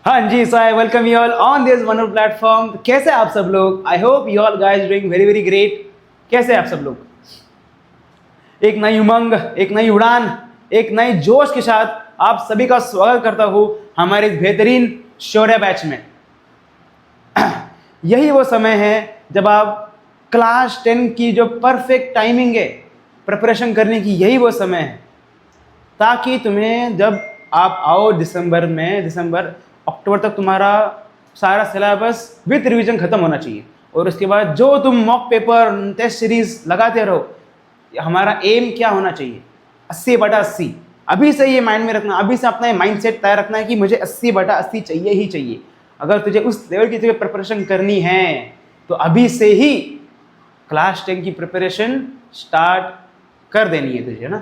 हाँ जी, so I welcome you all on this wonderful platform. कैसे आप सब लोग? I hope you all guys doing very very great. कैसे आप सब लोग? एक नई उमंग, एक नई उड़ान, एक नए जोश के साथ आप सभी का स्वागत करता हूँ हमारे इस बेहतरीन शौर्य बैच में। यही वो समय है जब आप क्लास 10 की जो परफेक्ट टाइमिंग है प्रिपरेशन करने की, यही वो समय है ताकि तुम्हें जब आप आओ दिसंबर अक्टूबर तक तुम्हारा सारा सिलेबस विद रिवीजन खत्म होना चाहिए। और उसके बाद जो तुम मॉक पेपर टेस्ट सीरीज लगाते रहो, हमारा एम क्या होना चाहिए? 80/80। अभी से ये माइंड में रखना, अभी से अपना माइंड सेट तैयार रखना है कि मुझे 80/80 चाहिए ही चाहिए। अगर तुझे उस लेवल की तुझे प्रिपरेशन करनी है तो अभी से ही क्लास 10 की प्रिपरेशन स्टार्ट कर देनी है तुझे ना।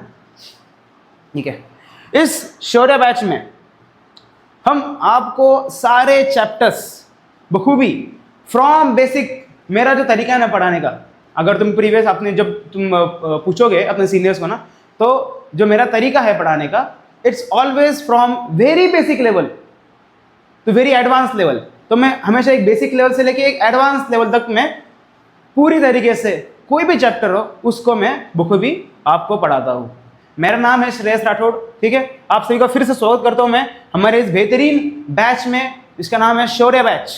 ठीक है, इस शौर्य बैच में हम आपको सारे चैप्टर्स बखूबी फ्रॉम बेसिक, मेरा जो तरीका है ना पढ़ाने का, अगर तुम प्रीवियस अपने जब तुम पूछोगे अपने सीनियर्स को ना, तो जो मेरा तरीका है पढ़ाने का, it's always from very basic level to very advance level. तो मैं हमेशा एक बेसिक लेवल से लेके एक एडवांस लेवल तक मैं पूरी तरीके से कोई भी चैप्टर हो उसको मैं बखूबी आपको पढ़ाता हूँ। मेरा नाम है श्रेयस राठौड़। ठीक है, आप सभी का फिर से स्वागत करता हूँ मैं हमारे इस बेहतरीन बैच में, जिसका नाम है शौर्य बैच।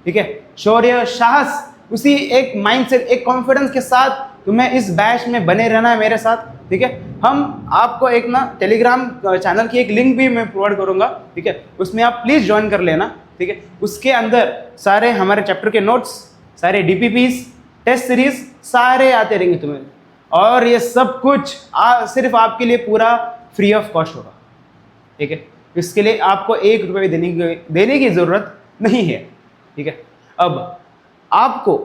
ठीक है, शौर्य, साहस, उसी एक माइंडसेट, एक कॉन्फिडेंस के साथ तुम्हें इस बैच में बने रहना है मेरे साथ। ठीक है, हम आपको एक ना टेलीग्राम चैनल की एक लिंक भी मैं प्रोवाइड करूंगा। ठीक है, उसमें आप प्लीज ज्वाइन कर लेना। ठीक है, उसके अंदर सारे हमारे चैप्टर के नोट्स, सारे डीपीपीस, टेस्ट सीरीज सारे आते रहेंगे तुम्हें, और ये सब कुछ सिर्फ आपके लिए पूरा फ्री ऑफ कॉस्ट होगा। ठीक है, इसके लिए आपको 1 रुपये भी देने की जरूरत नहीं है। ठीक है, अब आपको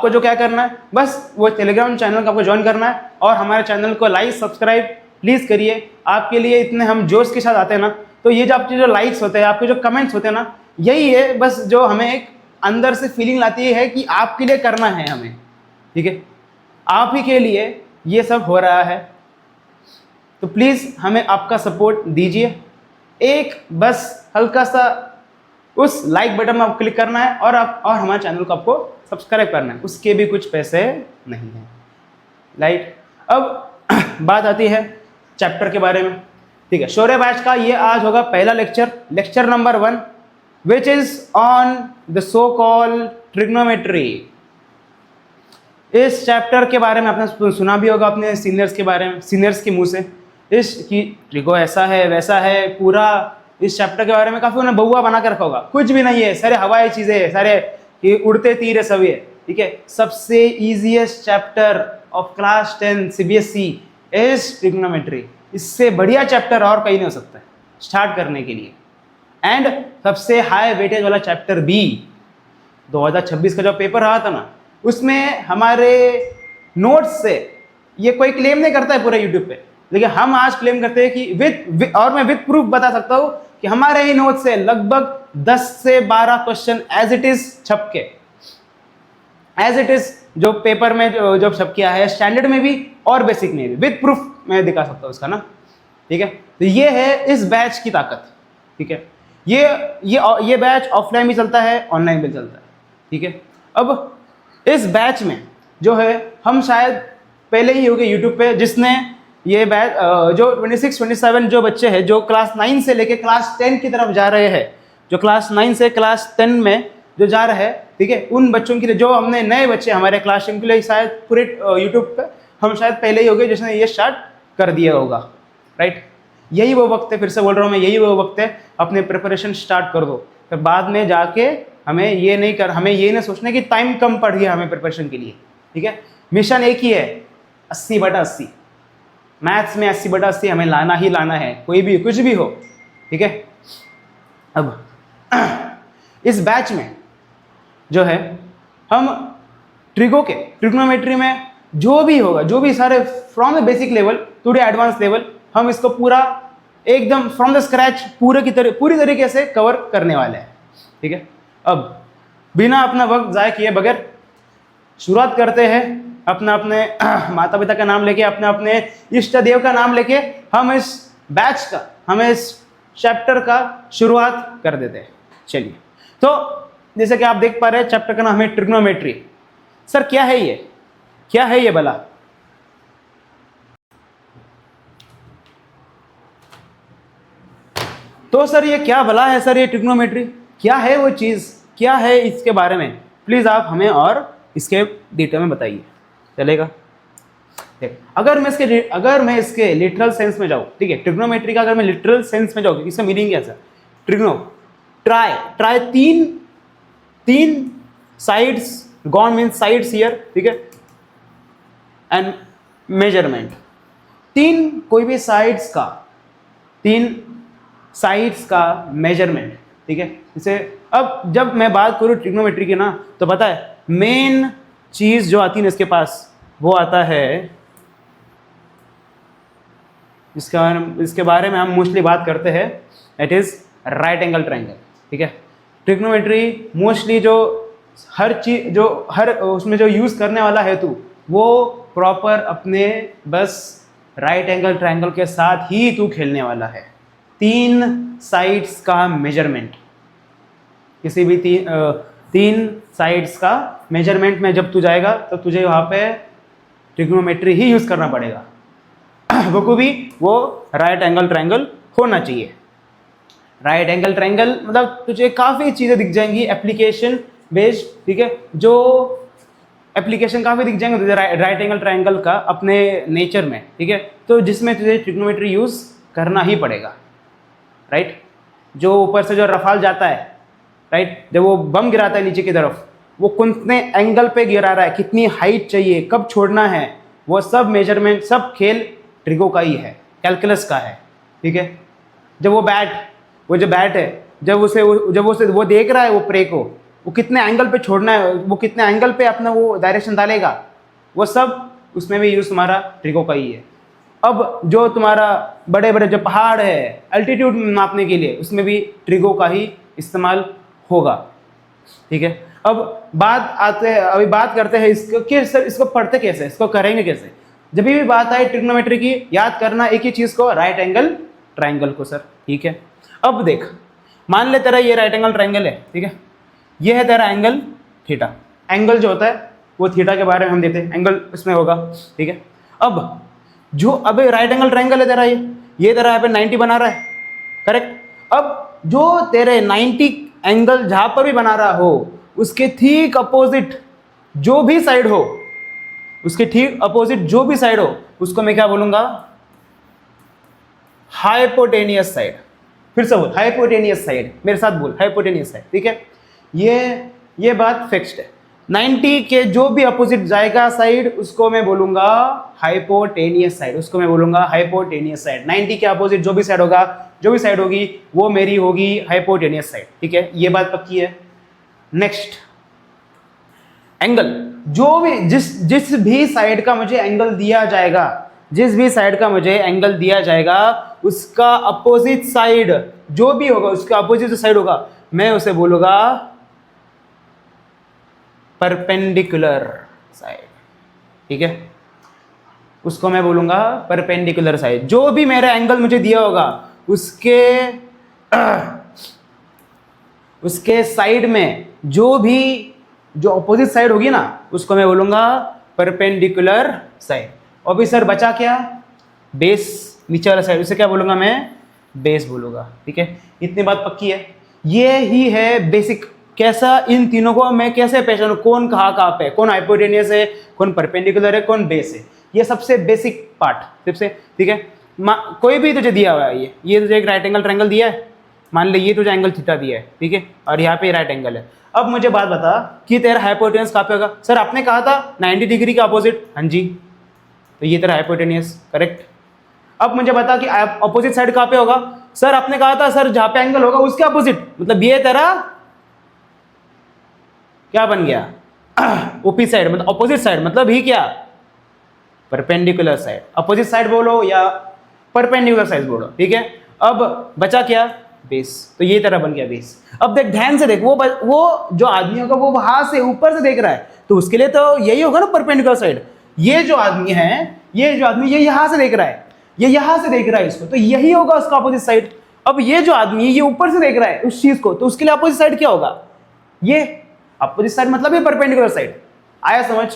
जो क्या करना है, बस वो टेलीग्राम चैनल को आपको ज्वाइन करना है और हमारे चैनल को लाइक सब्सक्राइब प्लीज करिए। आपके लिए इतने हम जोश के साथ आते हैं ना, तो ये जो आपके जो लाइक्स होते हैं, आपके जो कमेंट्स होते हैं ना, यही है बस जो हमें एक अंदर से फीलिंग लाती है कि आपके लिए करना है हमें। ठीक है, आप ही के लिए ये सब हो रहा है, तो प्लीज हमें आपका सपोर्ट दीजिए। एक बस हल्का सा उस लाइक बटन में आपको क्लिक करना है और हमारे चैनल को आपको सब्सक्राइब करना है, उसके भी कुछ पैसे नहीं है। राइट, अब बात आती है चैप्टर के बारे में। ठीक है, शौर्य बैच का ये आज होगा पहला lecture number 1, which is on the so called trigonometry. इस चैप्टर के बारे में आपने सुना भी होगा अपने सीनियर्स के बारे में, सीनियर्स के मुंह से, इसकी ट्रिगो ऐसा है वैसा है, पूरा इस चैप्टर के बारे में काफी उन्हें बउआ बना के रखा होगा। कुछ भी नहीं है, सारे हवाई चीजें है, सारे ये उड़ते तीर है सब ये। ठीक है, सबसे easiest chapter of class 10 CBSE is trigonometry. इससे बढ़िया चैप्टर और कहीं नहीं हो सकता है स्टार्ट करने के लिए। एंड सबसे हाई वेटेज वाला चैप्टर भी 2026 का जो पेपर रहा था ना, उसमें हमारे नोट्स से, ये कोई क्लेम नहीं करता है पूरे यूट्यूब पे, लेकिन हम आज क्लेम करते हैं कि और मैं विद प्रूफ बता सकता हूं कि हमारे ही नोट्स से लगभग 10 से 12 क्वेश्चन एज इट इज छप के, एज इट इज जो पेपर में जो छप किया है, स्टैंडर्ड में भी और बेसिक में भी, विद प्रूफ मैं दिखा सकता हूं उसका ना। ठीक है, तो ये है इस बैच की ताकत। ठीक है, ये बैच ऑफलाइन भी चलता है, ऑनलाइन भी चलता है। ठीक है, अब इस बैच में जो है, हम शायद पहले ही हो गए यूट्यूब पे जिसने ये बैच जो 26-27 जो बच्चे हैं जो क्लास 9 से लेके क्लास 10 की तरफ जा रहे हैं, जो क्लास 9 से क्लास 10 में जो जा रहे हैं, ठीक है, उन बच्चों के लिए, जो हमने नए बच्चे हमारे क्लास 10 के लिए शायद पूरे यूट्यूब पे हम शायद पहले ही हो गए जिसने ये स्टार्ट कर दिया होगा। राइट, यही वो वक्त है, फिर से बोल रहा हूँ मैं, यही वो वक्त है, अपने प्रिपरेशन स्टार्ट कर दो। फिर बाद में जाके हमें ये नहीं सोचना कि टाइम कम पड़ गया हमें प्रिपरेशन के लिए। ठीक है, मिशन एक ही है, 80/80। मैथ्स में 80/80 हमें लाना ही लाना है, कोई भी कुछ भी हो। ठीक है, अब इस बैच में जो है हम ट्रिग्नोमेट्री में जो भी होगा, जो भी सारे from the basic level to the advance level, हम इसको पूरा एकदम फ्रॉम द स्क्रैच पूरी तरीके से कवर करने वाले हैं। ठीक है, अब बिना अपना वक्त जाया किए बगैर शुरुआत करते हैं अपने माता पिता का नाम लेके, अपने इष्ट देव का नाम लेके हम इस बैच का, हमें इस चैप्टर का शुरुआत कर देते हैं। चलिए, तो जैसे कि आप देख पा रहे हैं चैप्टर का नाम है ट्रिग्नोमेट्री। सर क्या है ये, क्या है ये भला? तो सर ये क्या भला है सर, ये ट्रिग्नोमेट्री क्या है, वो चीज़ क्या है, इसके बारे में प्लीज़ आप हमें और इसके डिटेल में बताइए, चलेगा? अगर मैं इसके लिटरल सेंस में जाऊँ, ठीक है, ट्रिग्नोमेट्री का अगर मैं लिटरल सेंस में जाऊँ, इसका मीनिंग क्या सर? ट्रिग्नो ट्राई तीन sides, gone means sides here, ठीक है, एंड मेजरमेंट, कोई भी तीन साइड्स का मेजरमेंट, ठीक है। जैसे अब जब मैं बात करूँ ट्रिग्नोमेट्री की ना, तो पता है मेन चीज जो आती है इसके पास, वो आता है, इसके बारे में हम मोस्टली बात करते हैं, it is right angle triangle, ठीक है। ट्रिग्नोमेट्री मोस्टली जो हर चीज जो हर उसमें जो यूज करने वाला है तू, वो प्रॉपर अपने बस राइट एंगल ट्रायंगल के साथ ही तू खेलने वाला है। 3 साइड्स का मेजरमेंट, किसी भी तीन साइड्स का मेजरमेंट में जब तू जाएगा तो तुझे वहाँ पे ट्रिग्नोमेट्री ही यूज करना पड़ेगा। वो भी वो राइट एंगल ट्रायंगल होना चाहिए। राइट एंगल ट्रायंगल मतलब तुझे काफ़ी चीज़ें दिख जाएंगी एप्लीकेशन बेस्ड, ठीक है, जो एप्लीकेशन काफ़ी दिख जाएंगे तुझे राइट एंगल ट्रायंगल का अपने नेचर में, ठीक है, तो जिसमें तुझे ट्रिग्नोमेट्री यूज़ करना ही पड़ेगा, राइट। जो ऊपर से जो रफाल जाता है, राइट, जब वो बम गिराता है नीचे की तरफ, वो कितने एंगल पे गिरा रहा है, कितनी हाइट चाहिए, कब छोड़ना है, वो सब मेजरमेंट, सब खेल ट्रिगो का ही है, कैलकुलस का है, ठीक है। जब वो जो बैट है, जब उसे वो देख रहा है वो प्रे को, वो कितने एंगल पे छोड़ना है, वो कितने एंगल पे अपना वो डायरेक्शन डालेगा, वो सब उसमें भी यूज़ तुम्हारा ट्रिगो का ही है। अब जो तुम्हारा बड़े बड़े जो पहाड़ है अल्टीट्यूड नापने के लिए, उसमें भी ट्रिगो का ही इस्तेमाल होगा, ठीक है। अब अभी बात करते हैं इसको कि सर इसको पढ़ते कैसे, इसको करेंगे कैसे। जब भी बात आए ट्रिग्नोमेट्री की, याद करना एक ही चीज़ को, राइट एंगल ट्रायंगल को सर, ठीक है। अब देख, मान ले तेरा ये राइट एंगल ट्रायंगल है, ठीक है, ये है तेरा एंगल थीटा। एंगल जो होता है वो थीटा के बारे में हम देते हैं, एंगल इसमें होगा, ठीक है। अब जो अबे राइट एंगल ट्रायंगल है तेरा, ये तेरा यहाँ पे 90 बना रहा है, करेक्ट। अब जो तेरे 90 एंगल जहां पर भी बना रहा हो, उसके ठीक अपोजिट जो भी साइड हो, उसको मैं क्या बोलूंगा? Hypotenuse side. फिर से बोल, हाइपोटेनियस साइड, मेरे साथ बोल, हाइपोटेनियस साइड, ठीक है। ये बात फिक्स्ड है। 90 के जो भी अपोजिट जाएगा साइड, उसको मैं बोलूंगा हाइपोटेनियस साइड, 90 के अपोजिट जो भी साइड होगी वो मेरी होगी हाइपोटेनियस साइड, ठीक है। ये बात पक्की है। नेक्स्ट, एंगल, जो भी जिस भी साइड का मुझे एंगल दिया जाएगा, उसका अपोजिट साइड जो भी होगा, उसका अपोजिट जो साइड होगा, मैं उसे बोलूंगा परपेंडिकुलर साइड, ठीक है, उसको मैं बोलूंगा परपेंडिकुलर साइड। जो भी मेरा एंगल मुझे दिया होगा, उसके साइड में जो अपोजिट साइड होगी ना, उसको मैं बोलूंगा परपेंडिकुलर साइड। और भी सर बचा क्या? बेस, नीचे वाला साइड, उसे क्या बोलूंगा मैं? बेस बोलूंगा, ठीक है। इतनी बात पक्की है। ये ही है बेसिक। कैसा इन तीनों को मैं कैसे पहचानूं, कौन कहाँ पे, कौन हाइपोटेनियस है, कौन परपेंडिकुलर है, कौन बेस है, ये सबसे बेसिक पार्ट, सबसे, ठीक है। कोई भी तुझे दिया हुआ है, ये तुझे एक राइट एंगल ट्रायंगल दिया है, मान ले ये तुझे एंगल थीटा दिया है, ठीक है, और यहाँ पे राइट एंगल है। अब मुझे बात बता कि तेरा हाइपोटेनियस कहाँ पे होगा? सर आपने कहा था 90 डिग्री का अपोजिट, हाँ जी, तो ये तेरा हाइपोटेनियस, करेक्ट। अब मुझे बता कि अपोजिट साइड कहाँ पे होगा? सर आपने कहा था सर जहाँ पे एंगल होगा उसके अपोजिट, मतलब ये तेरा क्या बन गया? ओपी साइड, मतलब अपोजिट साइड, मतलब ही क्या? Perpendicular side. अपोजिट साइड बोलो या परपेंडिकुलर साइड बोलो, ठीक है। अब बचा क्या? बेस। तो ये तरह बन गया बेस। अब देख, ध्यान से देख, वो जो आदमी होगा वो वहां से ऊपर से देख रहा है, तो उसके लिए तो यही होगा ना परपेंडिकुलर साइड। ये जो आदमी है, ये यहाँ से देख रहा है, ये यहाँ से देख रहा है इसको, तो यही होगा उसका अपोजिट साइड। अब ये जो आदमी ये ऊपर से देख रहा है उस चीज को, तो उसके लिए अपोजिट साइड क्या होगा? ये अपोजिट साइड मतलब ये परपेंडिकुलर साइड। आया समझ?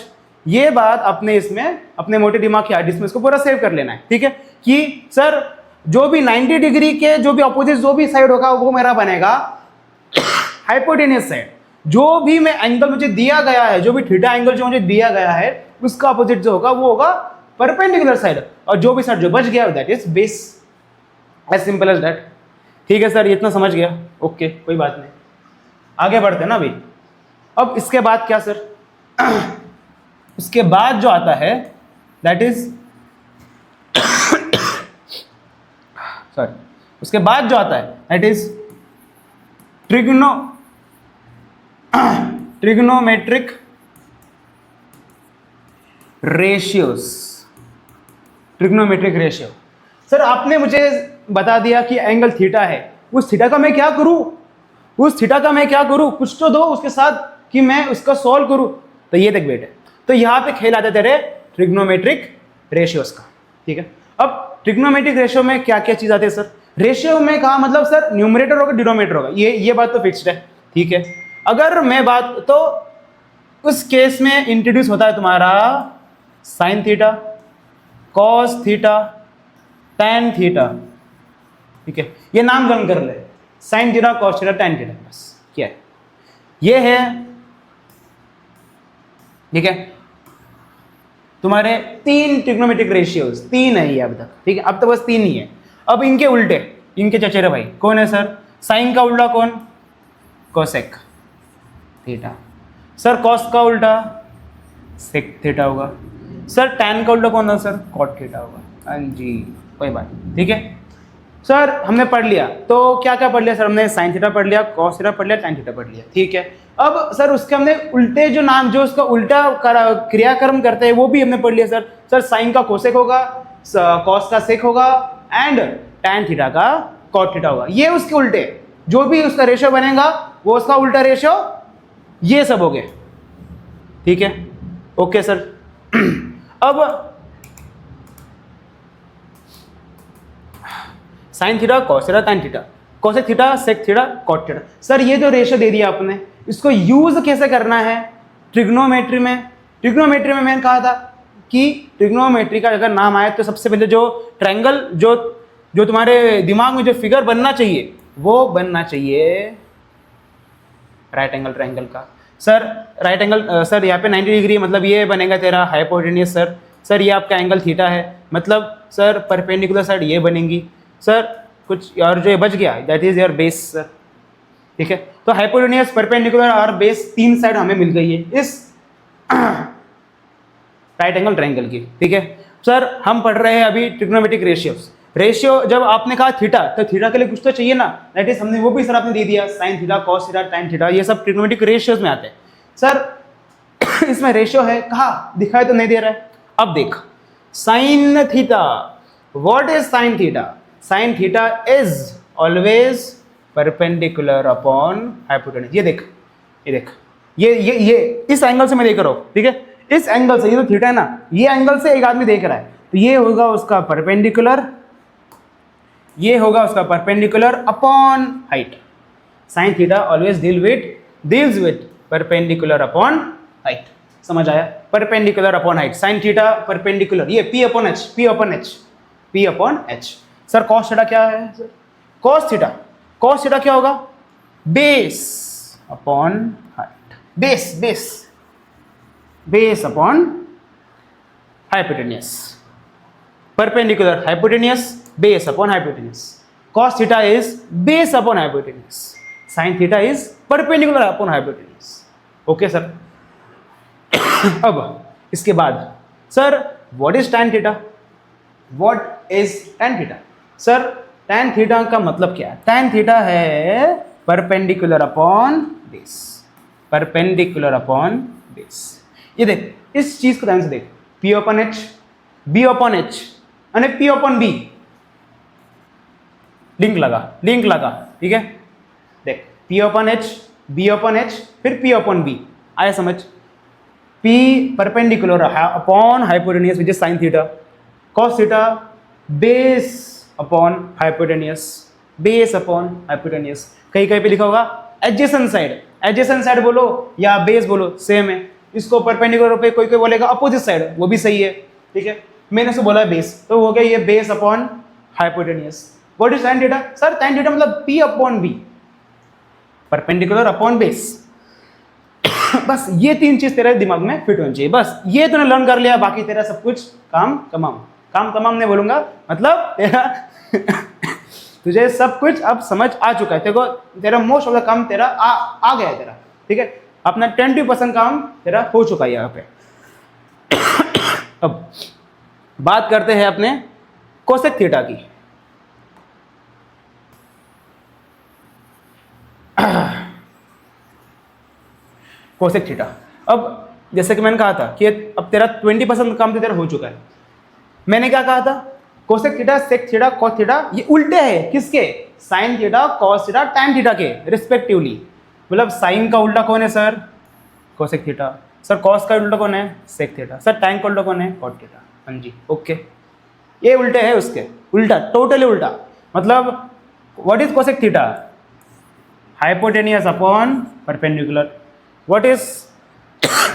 ये बात अपने इसमें अपने मोटे दिमाग के हार्ड डिस्क में इसको पूरा सेव कर लेना है, ठीक है? कि सर जो भी 90 डिग्री के जो भी अपोजिट जो भी साइड होगा वो मेरा बनेगा हाइपोटेन्यूस साइड। जो भी मैं एंगल मुझे दिया गया है, जो भी थीटा एंगल जो मुझे दिया गया है उसका अपोजिट जो होगा वो होगा परपेंडिकुलर साइड, और जो भी साइड जो बच गया that is base. As simple as that. ठीक है सर, ये इतना समझ गया, ओके कोई बात नहीं, आगे बढ़ते हैं ना अभी। अब इसके बाद क्या सर? उसके बाद जो आता है दैट इज सॉरी, उसके बाद जो आता है that is trigonometric ratios. Trigonometric ratio. Sir आपने मुझे बता दिया कि एंगल थीटा है, उस थीटा का मैं क्या करूं? उस थीटा का मैं क्या करूं? कुछ तो दो उसके साथ कि मैं उसका सॉल्व करूं। तो ये देख बेटे, तो यहां पे खेल आता है तेरे ट्रिग्नोमेट्रिक रेशियोज का, ठीक है? अब ट्रिग्नोमेट्रिक रेशियो में क्या क्या चीज आती है सर? रेशियो में कहा मतलब सर न्यूमरेटर होगा डिनोमिनेटर होगा, ये बात तो फिक्स्ड है, ठीक है? अगर मैं बात तो उस केस में इंट्रोड्यूस होता है तुम्हारा sign theta, cos theta, tan theta, ठीक है? ये नाम गन कर ले, sign theta, cos theta, tan theta, बस क्या है? ये है, ठीक है? तुम्हारे 3 ट्रिग्नोमेट्रिक रेशियोज, 3 है ये अब तक, ठीक है? अब तो बस 3 ही है। अब इनके उल्टे, इनके चचेरे भाई कौन है सर? साइन का उल्टा कौन? Cosec theta. सर कॉस का उल्टा सेक थीटा होगा। सर टैन का उल्टा कौन है सर? कॉट थीटा होगा। हाँ जी, कोई बात नहीं, ठीक है सर? हमने पढ़ लिया, तो क्या क्या पढ़ लिया सर? हमने साइन थीटा पढ़ लिया, कॉस थीटा पढ़ लिया, टैन थीटा पढ़ लिया, ठीक है? अब सर उसके हमने उल्टे जो नाम, जो उसका उल्टा क्रियाक्रम करते हैं वो भी हमने पढ़ लिया सर। सर साइन का कोसेक होगा, कॉस का सेक होगा, एंड टैन थीटा का कॉट थीटा होगा। ये उसके उल्टे जो भी उसका रेशियो बनेगा वो उसका उल्टा रेशियो, ये सब हो गए, ठीक है? Okay sir. अब sine theta, cos theta, tan theta, cosec theta, sec theta, cot theta. Sir ये जो रेशियो दे दिया आपने, इसको यूज कैसे करना है ट्रिग्नोमेट्री में? ट्रिग्नोमेट्री में मैंने कहा था कि ट्रिग्नोमेट्री का अगर नाम आए तो सबसे पहले जो ट्रायंगल जो तुम्हारे दिमाग में जो फिगर बनना चाहिए वो बनना चाहिए राइट एंगल ट्रायंगल का। सर राइट एंगल, सर यहाँ पे 90 डिग्री मतलब ये बनेगा तेरा हाइपोटेन्यूस सर। सर ये आपका एंगल थीटा है, मतलब सर परपेंडिकुलर साइड ये बनेंगी सर, कुछ और जो बच गया that is your base sir, ठीक है? तो हाइपोटेन्यूस, परपेंडिकुलर और बेस 3 साइड हमें मिल गई है इस राइट एंगल ट्रायंगल की, ठीक है? सर हम पढ़ रहे हैं अभी ट्रिग्नोमेट्रिक रेशियोज। रेशियो जब आपने कहा थीटा, तो थीटा के लिए कुछ तो चाहिए ना, दैट इज हमने वो भी सर आपने दे दिया, sign theta, cos theta, tan theta, ये सब ट्रिग्नोमेट्रिक रेशियोज में आते हैं सर। इसमें रेशियो है, कहा दिखाई तो नहीं दे रहा है। अब देख, sine theta, what is sine theta? Sign theta is always perpendicular upon hypotenuse. ये देख, ये देख, ये इस एंगल से मैं देख रहा हूं, ठीक है? इस एंगल से, ये तो थीटा है ना, ये एंगल से एक आदमी देख रहा है, तो ये होगा उसका परपेंडिकुलर, ये होगा उसका perpendicular upon height. Sine theta always deals with perpendicular upon height. समझ आया? Perpendicular upon height, sign theta perpendicular, ये P upon H, P upon H, P upon H। Sir cos theta क्या है सर? कॉस थीटा क्या होगा? Base upon height, base upon hypotenuse, perpendicular hypotenuse, base upon hypotenuse. cos theta is base upon hypotenuse, sin theta is perpendicular upon hypotenuse। Okay sir. अब इसके बाद sir what is tan theta? What is tan theta? Sir tan theta का मतलब क्या है? tan theta है perpendicular upon base, perpendicular upon base. ये देख, इस चीज को ध्यान से देख, P upon H, B upon H અને P अपॉन B, लिंक लगा, ठीक है? देख, P upon H, B upon H, फिर P अपॉन B, आया समझ? P perpendicular upon hypotenuse which is sine theta, cos theta base upon hypotenuse, base upon hypotenuse. कहीं कहीं पे लिखा होगा एडजेसेंट साइड, एडजेसेंट साइड बोलो या बेस बोलो सेम है। इसको परपेंडिकुलर पे कोई कोई बोलेगा अपोजिट साइड, वो भी सही है, ठीक है। मैंने से बोला बेस, तो हो गया ये base upon hypotenuse. What is sine theta? Sir sine theta मतलब P upon B, perpendicular upon base. बस ये तीन चीज तेरे दिमाग में फिट होनी चाहिए, बस ये तूने लर्न कर लिया, बाकी तेरा सब कुछ काम तमाम। काम तमाम नहीं बोलूंगा, मतलब तेरा तुझे सब कुछ अब समझ आ चुका है, देखो तेरा मोस्ट ऑफ द काम तेरा आ गया है तेरा, ठीक है। अपना 20% काम तेरा हो चुका है यहाँ पे। अब बात करते हैं अपने कोसेक थीटा की। कोसेक थीटा, अब जैसे कि मैंने कहा था कि अब तेरा 20% काम तो तेरा हो चुका है। मैंने क्या कहा था? Cosec theta, sec theta, cos theta ये उल्टे हैं किसके? Sine theta, cos theta, tan theta के रिस्पेक्टिवली। मतलब साइन का उल्टा कौन है sir? Cosec theta. Sir cos का उल्टा कौन है? Sec theta. सर टैन का उल्टा कौन है? Cot theta. हाँ जी, ओके, ये उल्टे है उसके, उल्टा, टोटली उल्टा। मतलब what is cosec theta? Hypotenuse upon perpendicular. What is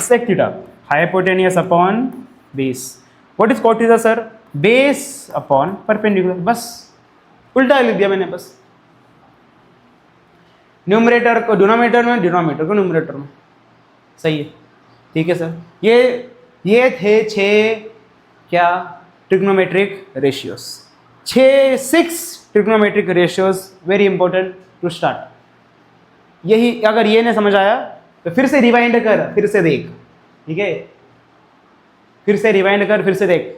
sec theta? Hypotenuse upon base. What is cot theta sir? Base upon perpendicular. बस उल्टा लिख दिया मैंने, बस न्यूमरेटर को डिनोमिनेटर में, डिनोमिनेटर को न्यूमरेटर में। सही है, ठीक है सर। ये थे 6 क्या trigonometric ratios, 6 trigonometric ratios, very important to start. यही अगर ये नहीं समझ आया तो फिर से रिवाइंड कर, फिर से देख, ठीक है, फिर से रिवाइंड कर, फिर से देख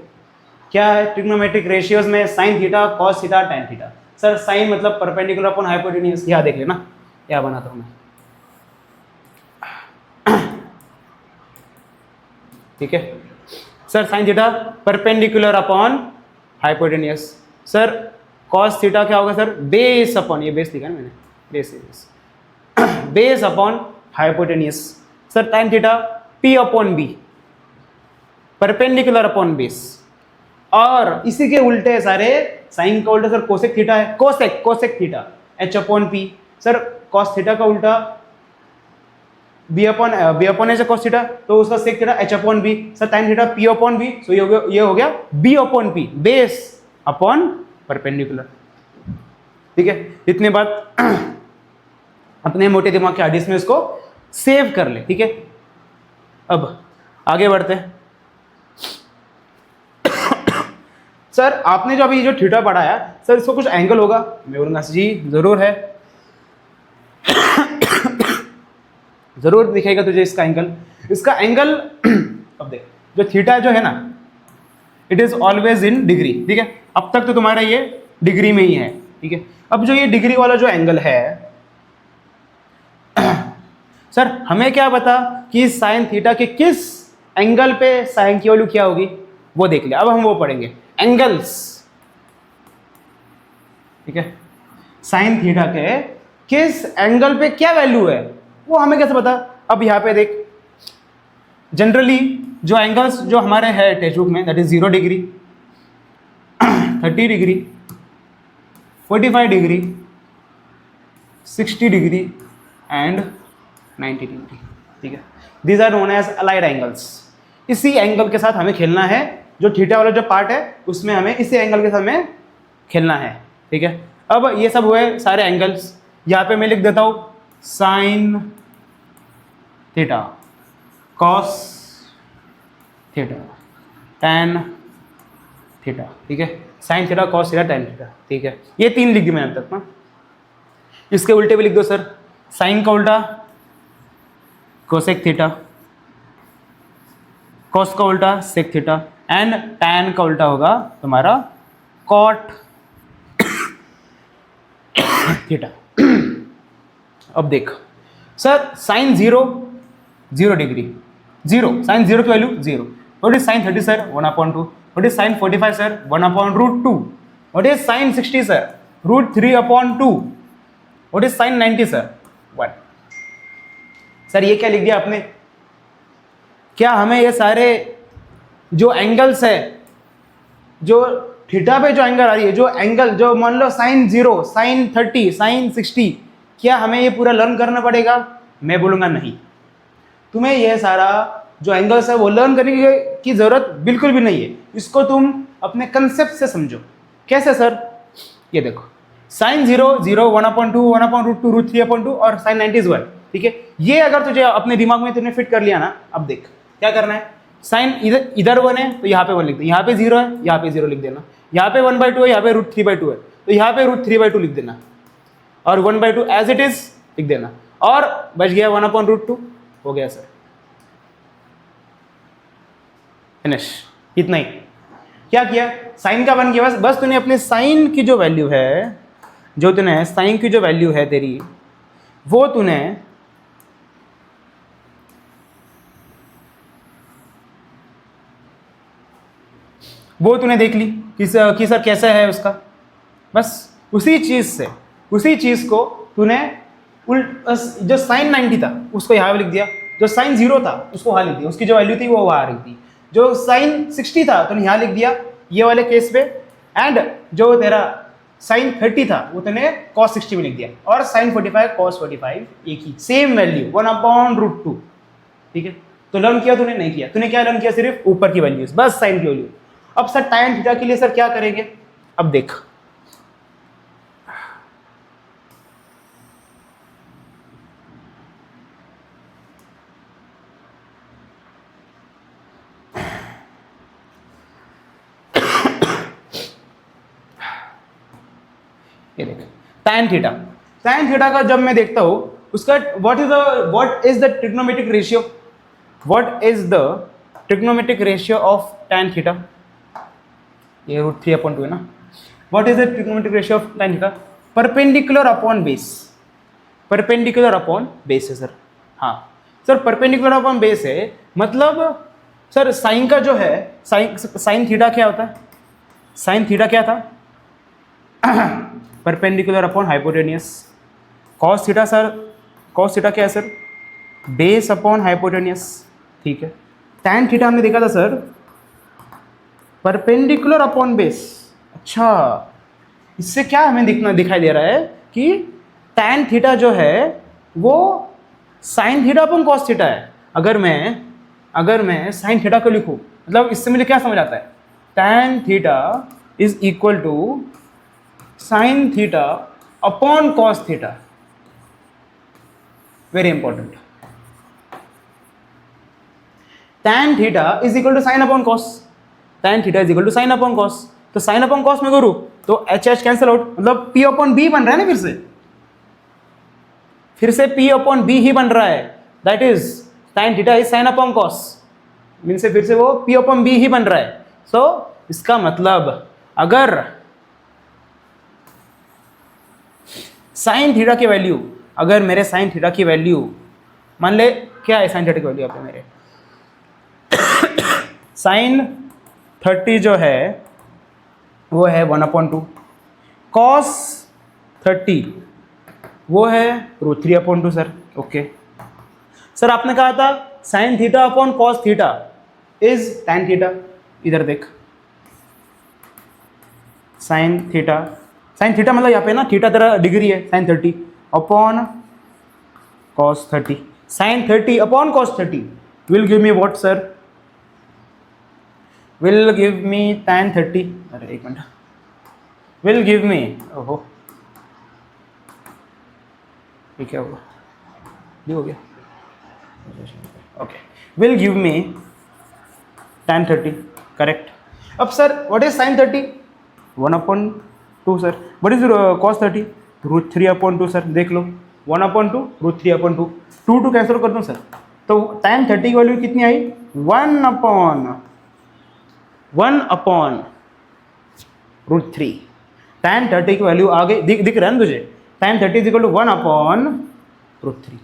क्या है ट्रिग्नोमेट्रिक रेशियोज में। Sine theta, cos theta, tan theta. Sir sine मतलब परपेंडिकुलर अपॉन हाइपोटेन्यूज, यहाँ देख लेना, क्या बनाता हूँ मैं, ठीक है। Sir sine theta perpendicular upon hypotenuse. Sir cos theta क्या होगा सर? बेस अपॉन, ये बेस लिखा है मैंने, बेस है base, base upon hypotenuse. Sir tan theta P upon B, perpendicular upon base. और इसी के उल्टे सारे, साइन का उल्टा सर कोसेक थीटा है, cosec, cosec theta H upon P. Sir cos theta का उल्टा B upon H cos theta, तो उसका sec theta H upon B. Sir time theta P upon B, so ये हो गया B upon P, base upon perpendicular, ठीक है। इतनी बात अपने मोटे दिमाग के हार्ड डिस्क में इसको सेव कर ले, ठीक है। अब आगे बढ़ते हैं। सर आपने जो अभी जो थीटा पढ़ाया, सर इसको कुछ एंगल होगा? मैं बोलूंगा जी जरूर है, जरूर दिखेगा तुझे इसका एंगल। इसका एंगल अब देख, जो थीटा जो है ना, it is always in degree, ठीक है। अब तक तो तुम्हारा ये डिग्री में ही है, ठीक है। अब जो ये डिग्री वाला जो एंगल है, सर हमें क्या पता कि साइन थीटा के किस एंगल पे साइन की वैल्यू क्या होगी, वो देख लिया। अब हम वो पढ़ेंगे एंगल्स, ठीक है। साइन थीटा के किस एंगल पे क्या वैल्यू है वो हमें कैसे पता? अब यहां पे देख, जनरली जो एंगल्स जो हमारे है टेक्स्ट बुक में, that is 0 degree, 30 degree, 45 degree, 60 degree and 90 degree, ठीक है। These are known as allied angles. इसी एंगल के साथ हमें खेलना है, जो थीटा वाला जो पार्ट है उसमें हमें इसी एंगल के साथ में खेलना है, ठीक है। अब ये सब हुए सारे एंगल्स। यहाँ पे मैं लिख देता हूँ sign theta, cos theta, tan theta, ठीक है। Sine theta, cos theta, tan theta, ठीक है। ये 3 लिख दी मैंने अब तक ना। इसके उल्टे भी लिख दो सर, साइन का उल्टा कोसेक थीटा, कॉस का उल्टा सेक थीटा एंड टैन का उल्टा होगा तुम्हारा कॉट थीटा। अब देख सर, साइन 0 डिग्री, 0, साइन 0 की value 0। What is sine 30 sir? 1/2। What is sign 45 sir? 1/√2। What is sign 60 sir? √3/2। What is sign 90 sir? 1। Sir ये क्या लिख दिया आपने? क्या हमें ये सारे जो एंगल्स है, जो थीटा पे जो एंगल आ रही है, जो एंगल जो मान लो sin 0, sin 30, sin 60, क्या हमें ये पूरा लर्न करना पड़ेगा? मैं बोलूँगा नहीं, तुम्हें यह सारा जो एंगल्स है वो लर्न करने की ज़रूरत बिल्कुल भी नहीं है। इसको तुम अपने कंसेप्ट से समझो। कैसे सर? ये देखो, sin 0 0, 1/2, 1/√2, √3/2 और sin 90 is 1, ठीक है। ये अगर तुझे अपने दिमाग में तुमने फिट कर लिया ना, अब देख क्या करना है। साइन इधर 1 है तो यहाँ पे 1 लिख दे, यहाँ पे 0 है, यहाँ पे 0 लिख देना, यहाँ पे 1/2 है, यहाँ पे √3/2 है तो यहाँ पे √3/2 लिख देना, और 1/2 एज इट इज लिख देना, और बच गया 1/√2। हो गया सर, फिनिश। इतना ही। क्या किया? साइन का बन गया। बस तूने अपने साइन की जो वैल्यू है, जो तूने साइन की जो वैल्यू है तेरी, वो तूने देख ली कि सर कैसा है उसका। बस उसी चीज़ को तूने जो साइन 90 था उसको यहाँ लिख दिया, जो साइन 0 था उसको वहाँ लिख दिया, उसकी जो वैल्यू थी वो वहाँ लिख दी, जो साइन 60 था तूने यहाँ लिख दिया ये वाले केस पे, एंड जो तेरा साइन 30 था वो तूने cos 60 में लिख दिया, और साइन 45 cos 45 एक ही सेम वैल्यू 1/√2। ठीक है, तो लर्न किया तूने? नहीं किया। तूने क्या लर्न किया? सिर्फ ऊपर की वैल्यूज, बस साइन की वैल्यू। अब सर tan थीटा के लिए सर क्या करेंगे? अब देख, ये देख tan थीटा का जब मैं देखता हूं उसका what is the trigonometric ratio, what is the trigonometric ratio of tan theta? ये √3/2 है ना। What is the trigonometric ratio of tan theta? Perpendicular upon base, perpendicular upon base है सर। हाँ सर, परपेंडिकुलर अपॉन बेस है, मतलब sir sign का जो है साइन थीटा क्या होता है? साइन थीटा क्या था? Perpendicular upon hypotenuse. Cos theta sir, cos theta क्या है सर? Base upon hypotenuse. ठीक है, tan थीटा हमने देखा था सर परपेंडिकुलर अपॉन बेस। अच्छा, इससे क्या हमें दिखाई दे रहा है कि tan थीटा जो है वो sign theta upon cos theta है। अगर मैं साइन थीटा को लिखूं, मतलब इससे मुझे क्या समझ आता है? tan theta is equal to sine theta upon cos theta. Very important. tan theta is equal to sine upon cos, tan theta is equal to sine upon cos. तो साइन अपॉन कॉस में करूं तो H cancel out, मतलब p upon B बन रहा है ना, फिर से p अपॉन बी ही बन रहा है। That is tan theta is sine upon cos, mean से फिर से वो p अपॉन बी ही बन रहा है। सो इसका मतलब अगर साइन थीटा की वैल्यू, अगर मेरे साइन थीटा की वैल्यू मान ले क्या है, साइन थीटा की वैल्यू यहाँ पे मेरे साइन 30 जो है वो है 1/2, कॉस 30 वो है √3/2 सर। ओके सर, आपने कहा था sign theta upon cos theta is tan theta. इधर देख, साइन थीटा मतलब यहाँ पे ना थीटा तेरा डिग्री है, sine 30 upon cos 30, sine 30 upon cos 30 will give me what sir? Will give me tan 30, अरे एक मिनट, विल गिव मी, ओहो ये क्या होगा, ये हो गया। Okay, will give me tan 30, correct. अब sir what is sine 30? 1/2 sir. What is cos 30? √3/2 sir. देख लो 1/2 √3/2, 2 कैंसिल कर दूँ सर, तो tan 30 की वैल्यू कितनी आई? 1/√3। tan 30 की वैल्यू आ गई, दिख रहा है ना तुझे? tan 30 इज इक्वल टू 1/√3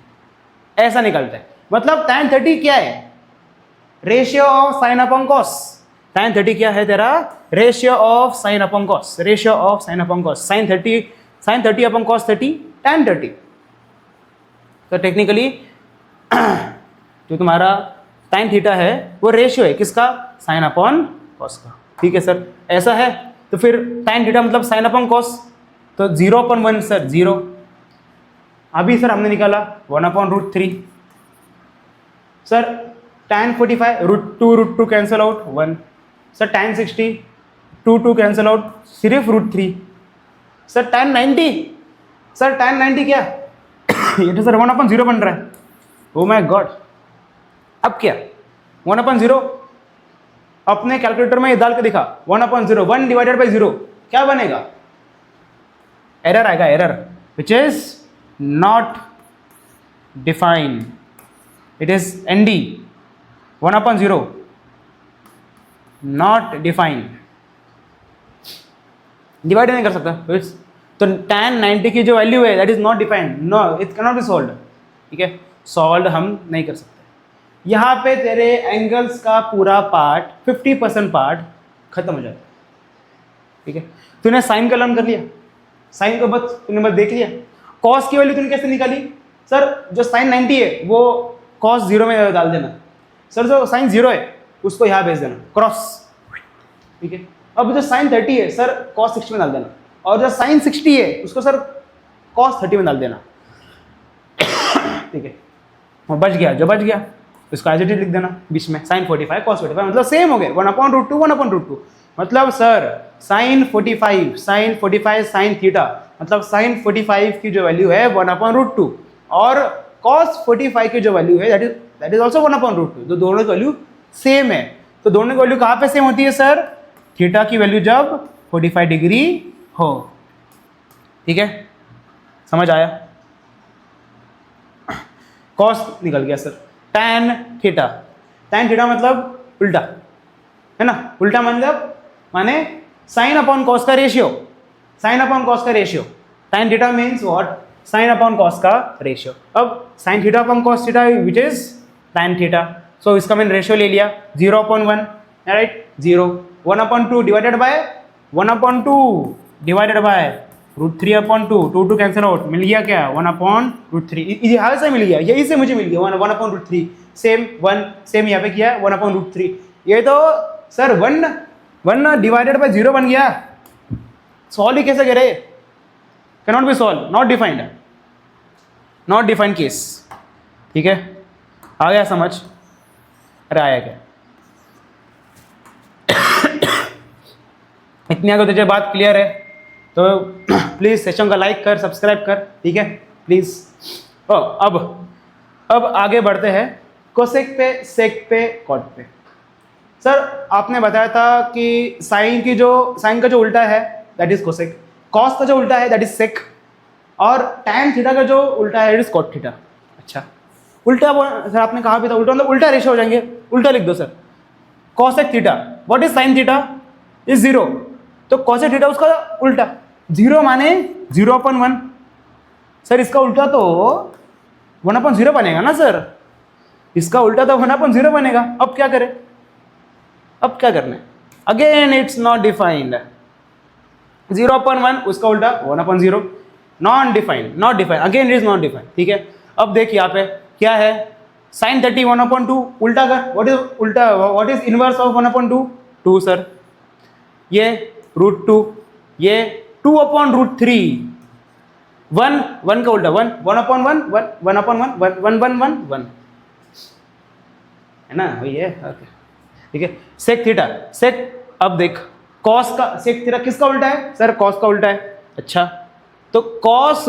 ऐसा निकलता है। मतलब tan 30 क्या है? Ratio of sine upon cos. tan 30 क्या है तेरा? Ratio of sine upon cos, ratio of sine upon cos. Sine 30 upon cos 30, tan 30। तो टेक्निकली जो तुम्हारा tan थीटा है वो रेशियो है किसका? साइन अपॉन कॉस का। ठीक है सर, ऐसा है तो फिर tan थीटा मतलब साइन अपॉन कॉस, तो 0/1 सर 0। अभी सर हमने निकाला 1/√3। Sir tan 45 √2 cancel out 1। Sir tan 60 2 cancel out सिर्फ √3। सर tan 90, सर tan 90 क्या ये तो सर 1/0 बन रहा है। ओ माय गॉड, अब क्या 1/0 अपने कैलकुलेटर में ये डाल के दिखा 1/0, 1 डिवाइडेड बाई 0 क्या बनेगा? एरर आएगा, error which is not defined, it is ND 1/0 not defined, divide नहीं कर सकता। तो tan 90 की जो वैल्यू है that is not defined, no it can not be solved. ठीक है, सॉल्व हम नहीं कर सकते। यहाँ पे तेरे एंगल्स का पूरा पार्ट 50% पार्ट खत्म हो जाता है। ठीक है, तूने साइन का लर्न कर लिया, साइन को बस तूने बस देख लिया। कॉस की वैल्यू तूने कैसे निकाली? सर जो साइन 90 है वो कॉस 0 में डाल देना। सर जो साइन 0 है उसको यहाँ भेज देना क्रॉस। ठीक है, अब जो साइन 30 है सर कॉस 60 में डाल देना, और जो साइन 60 है उसको सर कॉस 30 में डाल देना। ठीक है, वो बच गया, जो बच गया उसको एज इट इज लिख देना बीच में, साइन 45 कॉस 45 मतलब सेम हो गए 1/√2 1/√2। मतलब सर साइन 45 साइन थीटा मतलब साइन 45 की जो वैल्यू है 1/√2 और कॉस 45 की जो वैल्यू है दैट इज ऑल्सो 1/√2। तो दोनों की वैल्यू सेम है। तो दोनों की वैल्यू कहाँ पे सेम होती है सर? थीटा की वैल्यू जब 45 डिग्री हो। ठीक है, समझ आया? कॉस निकल गया सर, tan थीटा मतलब उल्टा है ना, उल्टा मतलब माने साइन अपॉन कॉस का रेशियो, साइन अपॉन कॉस का ratio. tan theta means what? Sine upon cos का रेशियो। अब sine theta upon cos theta which is tan theta, so इसका मैंने रेशियो ले लिया 0/1 right 0, 1/2 divided by 1/2 divided by √3/2, 2 cancel out, मिल गया क्या 1/√3। यहाँ से मिल गया, यही से मुझे मिल गया 1/√3। सेम 1 सेम यहाँ पे किया 1/√3। ये तो सर 1 डिवाइडेड बाय 0 बन गया। सॉल्व ही कैसे करे? Can not B solve, not defined case. ठीक है, आ गया समझ? अरे आया क्या? इतनी अगर तुझे बात क्लियर है तो प्लीज सेशन का लाइक कर, सब्सक्राइब कर। ठीक है प्लीज। अब आगे बढ़ते हैं कोसेक पे, सेक पे, कॉट पे। सर आपने बताया था कि साइन का जो उल्टा है दैट इज कोसेक, कॉस का जो उल्टा है दैट इज सेक, और tan थीटा का जो उल्टा है दैट इज कॉट थीटा। अच्छा, उल्टा सर आपने कहा भी था उल्टा मतलब उल्टा रेशियो हो जाएंगे, उल्टा लिख दो sir. Cosec theta what is sine theta is 0, तो कॉसेक थीटा उसका उल्टा 0 माने 0/1। सर इसका उल्टा तो 1/0 बनेगा ना सर, इसका उल्टा तो 1/0 बनेगा। अब क्या करें? अब क्या करना है? अगेन इट्स नॉट डिफाइंड, 0/1 उसका उल्टा 1/0, not defined again it is not defined. ठीक है, अब देख यहाँ पे क्या है, साइन 30 1/2 उल्टा कर, what is inverse of 1/2? 2 sir, ये √2, ये 2/√3, 1 का उल्टा 1/1 1 है ना, वही है। ओके ठीक है, सेक थीटा सेक। अब देख कॉस का सेक थीटा किसका उल्टा है? सर कॉस का उल्टा है। अच्छा, तो कॉस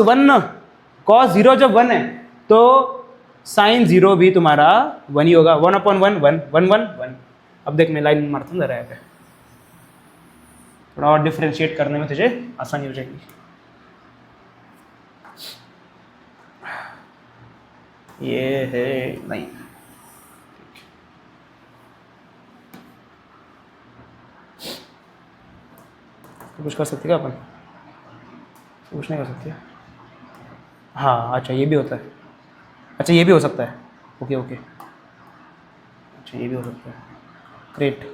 0 जब 1 है तो साइन 0 भी तुम्हारा 1 ही होगा, 1/1 1 अब देख मैं लाइन मारता हूँ जरा पे, थोड़ा और डिफ्रेंशिएट करने में तुझे आसानी हो जाएगी। ये है नहीं, तो कुछ कर सकते क्या अपन? कुछ नहीं कर सकते। हाँ अच्छा, ये भी होता है। अच्छा ये भी हो सकता है। ओके अच्छा ये भी हो सकता है। ग्रेट।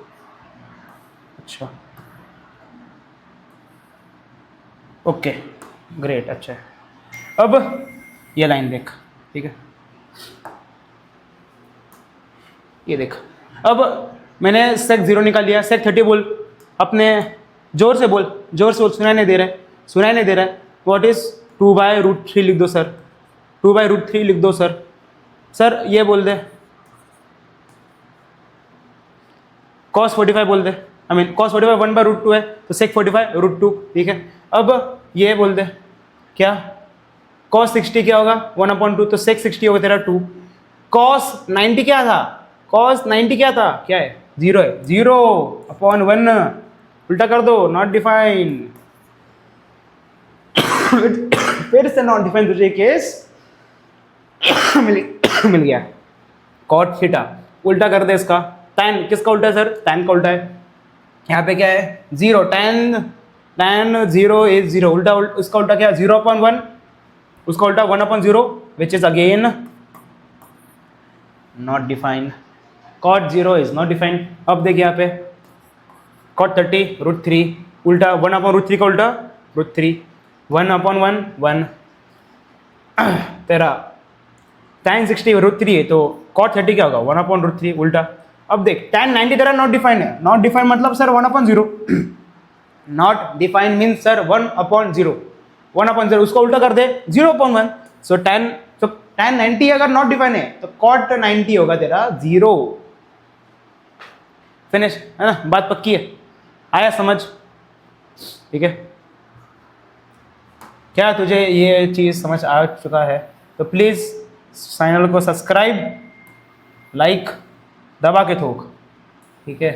अच्छा ओके ग्रेट। अच्छा अब ये लाइन देख, ठीक है, ये देख। अब मैंने सेक 0 निकाल लिया, सेक 30 बोल अपने जोर से बोल, जोर से बोल, सुनाई नहीं दे रहा है, सुनाई नहीं दे रहा है। व्हाट इज 2/√3 लिख दो सर, 2/√3 लिख दो सर। सर ये बोल दे, cos 45 बोल दे, आई मीन cos 45 1/√2 है तो sec 45 √2, ठीक है। अब ये बोल दे क्या, cos 60 क्या होगा 1/2, तो sec 60 होगा तेरा 2। cos 90 क्या था, cos 90 क्या था, क्या है 0 है, 0/1, उल्टा कर दो, नॉट डिफाइन। फिर से नॉट डिफाइन तुझे केस मिल गया। cot थीटा उल्टा कर दे इसका, tan किसका उल्टा है सर, tan का उल्टा है। यहाँ पे क्या है 0, tan 0 इज 0, उल्टा उसका उल्टा क्या 0/1, उसका उल्टा 1/0 which is again not defined. cot 0 is not defined. अब देखिए यहाँ पे cot 30 √3 उल्टा 1/√3 का उल्टा √3, 1/1 1 तेरा tan 60 √3 है तो cot 30 क्या होगा 1/√3 उल्टा। अब देख tan 90 तेरा नॉट डिफाइंड है, नॉट डिफाइंड मतलब sir 1/0, not defined mean sir 1/0, 1/0 उसका उल्टा कर दे 0/1। सो tan 90 अगर नॉट डिफाइंड है तो cot 90 होगा तेरा 0। फिनिश है ना, बात पक्की है, आया समझ, ठीक है। क्या तुझे ये चीज समझ आ चुका है तो प्लीज चैनल को सब्सक्राइब, लाइक दबा के ठोक, ठीक है।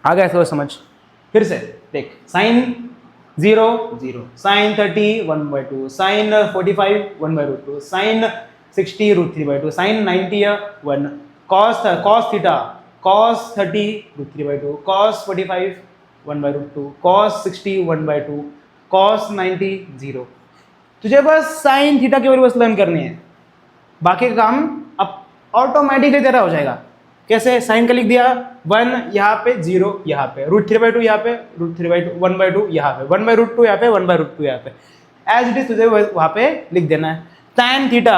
आ गया तो समझ। फिर से देख, sin 0 0, sin 30 1/2, sin 45 1/√2, sin 60 √3/2, sin 90 1, cos theta cos 30 √3/2, cos 45 1/√2, cos 60 1/2, cos 90 0। तुझे बस sin थीटा की वैल्यू बस लर्न करनी है, बाकी का काम अब ऑटोमेटिकली तेरा हो जाएगा। कैसे, साइन का लिख दिया 1 यहाँ पे 0 यहाँ पे, √3/2 यहाँ पे, √3/2 1/2 यहाँ पे, 1/√2 यहाँ पे, 1/√2 यहाँ पे, एज इट इज तुझे वहाँ पे लिख देना है। tan थीटा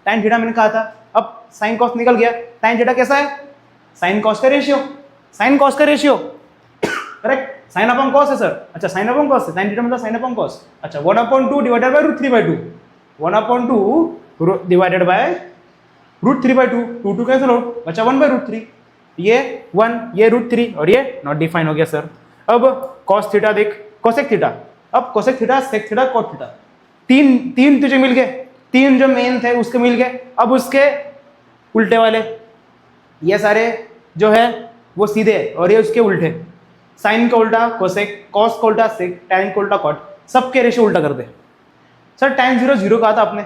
मैंने कहा था, अब साइन कॉस निकल गया। tan थीटा कैसा है, साइन कॉस का रेशियो, साइन कॉस का ratio correct, sign upon cos है सर, अच्छा साइन अपॉन कॉस है, tan थीटा मतलब साइन अपॉन कॉस, अच्छा 1/2 divided by √3/2, 1/2 divided by √3/2, 2 cancel हो, बचा 1/√3, ये 1 ये √3 और ये नॉट डिफाइन हो गया सर। अब cos थीटा देख, cosec थीटा, अब cosec theta sec theta cot theta, तीन तुझे मिल गए, तीन जो मेन थे उसके मिल गए। अब उसके उल्टे वाले ये सारे जो है वो सीधे और ये उसके उल्टे, साइन का उल्टा cosec, cos का उल्टा sec, tan का उल्टा cot, सबके रेशियो उल्टा कर दे। सर tan 0 0 कहा था आपने,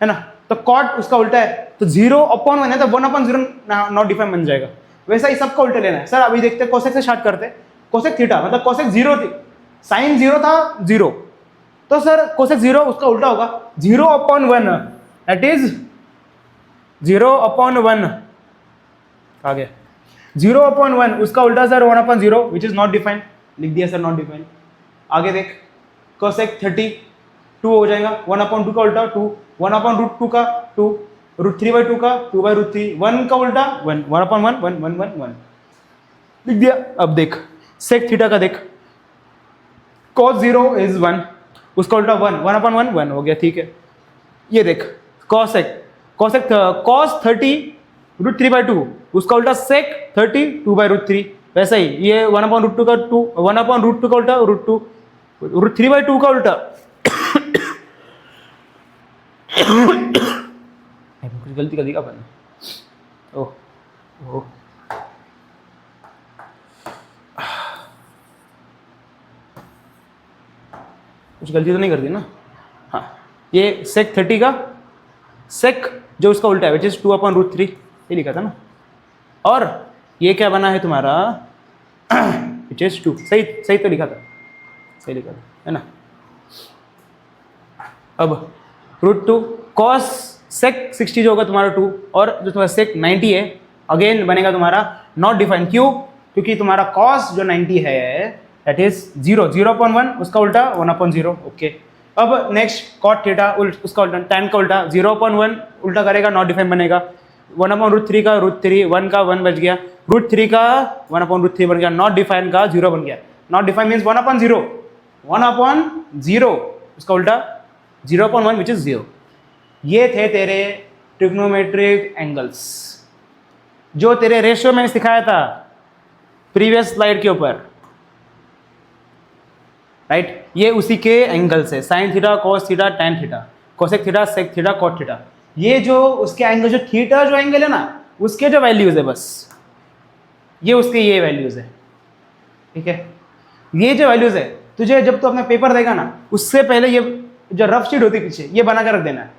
है ना, तो cot उसका उल्टा है तो 0/1 है तो 1/0 नॉट डिफाइन बन जाएगा। वैसा ही सबका उल्टा लेना है। सर अभी देखते हैं cosec से स्टार्ट करते हैं। cosec थीटा मतलब cosec 0 थी, साइन 0 था 0, तो सर cosec 0 उसका उल्टा होगा 0/1, दैट इज 0/1 आ गया 0/1, उसका उल्टा sir 1/0 which is not defined, लिख दिया सर नॉट डिफाइंड। आगे देख cosec 30 2 हो जाएगा, 1/2 का उल्टा 2, 1/√2 का 2, √3/2 का 2/√3, 1 का उल्टा 1, 1/1 1 1 1 1 लिख दिया। अब देख sec थीटा का देख, cos 0 इज 1, उसका उल्टा 1, 1/1 1 हो गया, ठीक है। ये देख cos 30 √3/2, उसका उल्टा sec 30 2/√3, वैसा ही ये 1/√2 का 2, 1/√2 का उल्टा √2, √3/2 का उल्टा कुछ गलती कर दी क्या अपन, ओह कुछ गलती तो नहीं कर दी ना। हाँ, ये sec 30 का sec जो उसका उल्टा है विच इज 2/√3, ये लिखा था ना, और ये क्या बना है तुम्हारा विच इज 2, सही तो लिखा था, सही लिखा था, है ना। अब √2 cos sec 60 जो होगा तुम्हारा 2, और जो तुम्हारा sec 90 है अगेन बनेगा तुम्हारा नॉट डिफाइंड। क्यों, क्योंकि तुम्हारा cos जो 90 है दैट इज 0, 0/1, उसका उल्टा 1/0, ओके। अब नेक्स्ट कॉट थीटा, उसका उल्टा tan का उल्टा 0/1 उल्टा करेगा, नॉट डिफाइन बनेगा। 1/√3 का √3, 1 का 1 बच गया, √3 का 1/√3 बन गया, नॉट डिफाइन का 0 बन गया। नॉट डिफाइन मीन्स 1/0, 1/0 उसका उल्टा 0/1 विच इज 0। ये थे तेरे ट्रिग्नोमेट्रिक एंगल्स जो तेरे रेशियो में सिखाया था प्रीवियस स्लाइड के ऊपर, राइट। ये उसी के एंगल्स है, sine theta, cos theta, tan theta, cosec theta, sec theta, cot theta. ये जो उसके एंगल, जो थीटा जो एंगल है ना, उसके जो वैल्यूज है, बस ये उसके ये वैल्यूज है, ठीक है। ये जो वैल्यूज है तुझे जब तू अपना पेपर देगा ना, उससे पहले ये जो रफ शीट होती है पीछे, ये बना के रख देना है,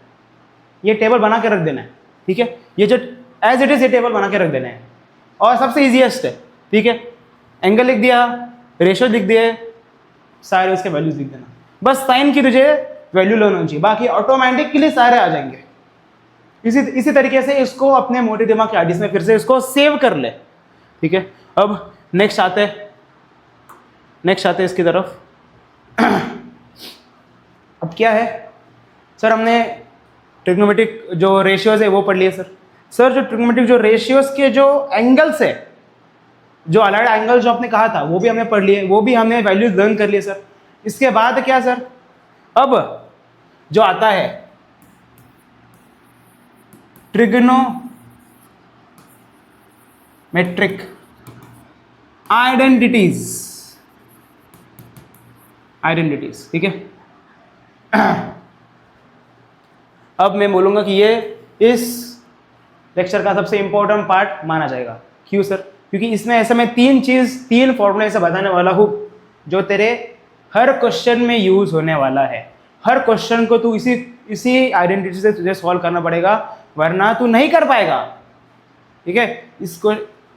ये टेबल बना के रख देना है, ठीक है। ये जो एज इट इज ये टेबल बना के रख देना है, और सबसे इजीएस्ट है, ठीक है। एंगल लिख दिया, रेशियो लिख दिए, सारे उसके वैल्यूज लिख देना, बस साइन की तुझे वैल्यू लेना चाहिए, बाकी ऑटोमेटिकली सारे आ जाएंगे। इसी तरीके से इसको अपने मोटे दिमाग के हार्ड डिस्क में फिर से इसको सेव कर ले, ठीक है। अब नेक्स्ट आते इसकी तरफ। अब क्या है सर, हमने ट्रिग्नोमेट्रिक जो रेशियोज है वो पढ़ लिए सर जो ट्रिग्नोमेट्रिक जो रेशियोज के जो एंगल्स है, जो अलाइड एंगल जो आपने कहा था वो भी हमने पढ़ लिए, वो भी हमने वैल्यूज लर्न कर लिए सर। इसके बाद क्या सर, अब जो आता है ट्रिग्नोमेट्रिक आइडेंटिटीज, ठीक है। अब मैं बोलूंगा कि ये इस लेक्चर का सबसे इंपॉर्टेंट पार्ट माना जाएगा। क्यों सर? क्योंकि इसमें ऐसे मैं तीन फॉर्मूले ऐसे बताने वाला हूँ जो तेरे हर क्वेश्चन में यूज होने वाला है। हर क्वेश्चन को तू इसी आइडेंटिटी से तुझे सॉल्व करना पड़ेगा, वरना तू नहीं कर पाएगा, ठीक है। इसको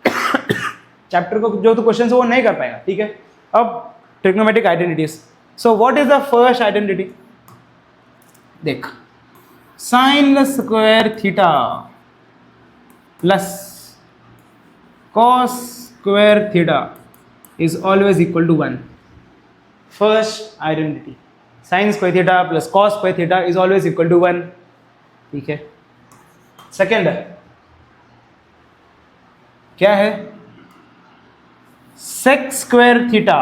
चैप्टर को जो तू क्वेश्चन है वो नहीं कर पाएगा, ठीक है। अब trigonometric identities, so what is the first identity? देख, sine square theta plus cos square theta is always equal to 1. First identity, sin square theta plus cos square theta is always equal to 1, ठीक है। Second क्या है? sec square theta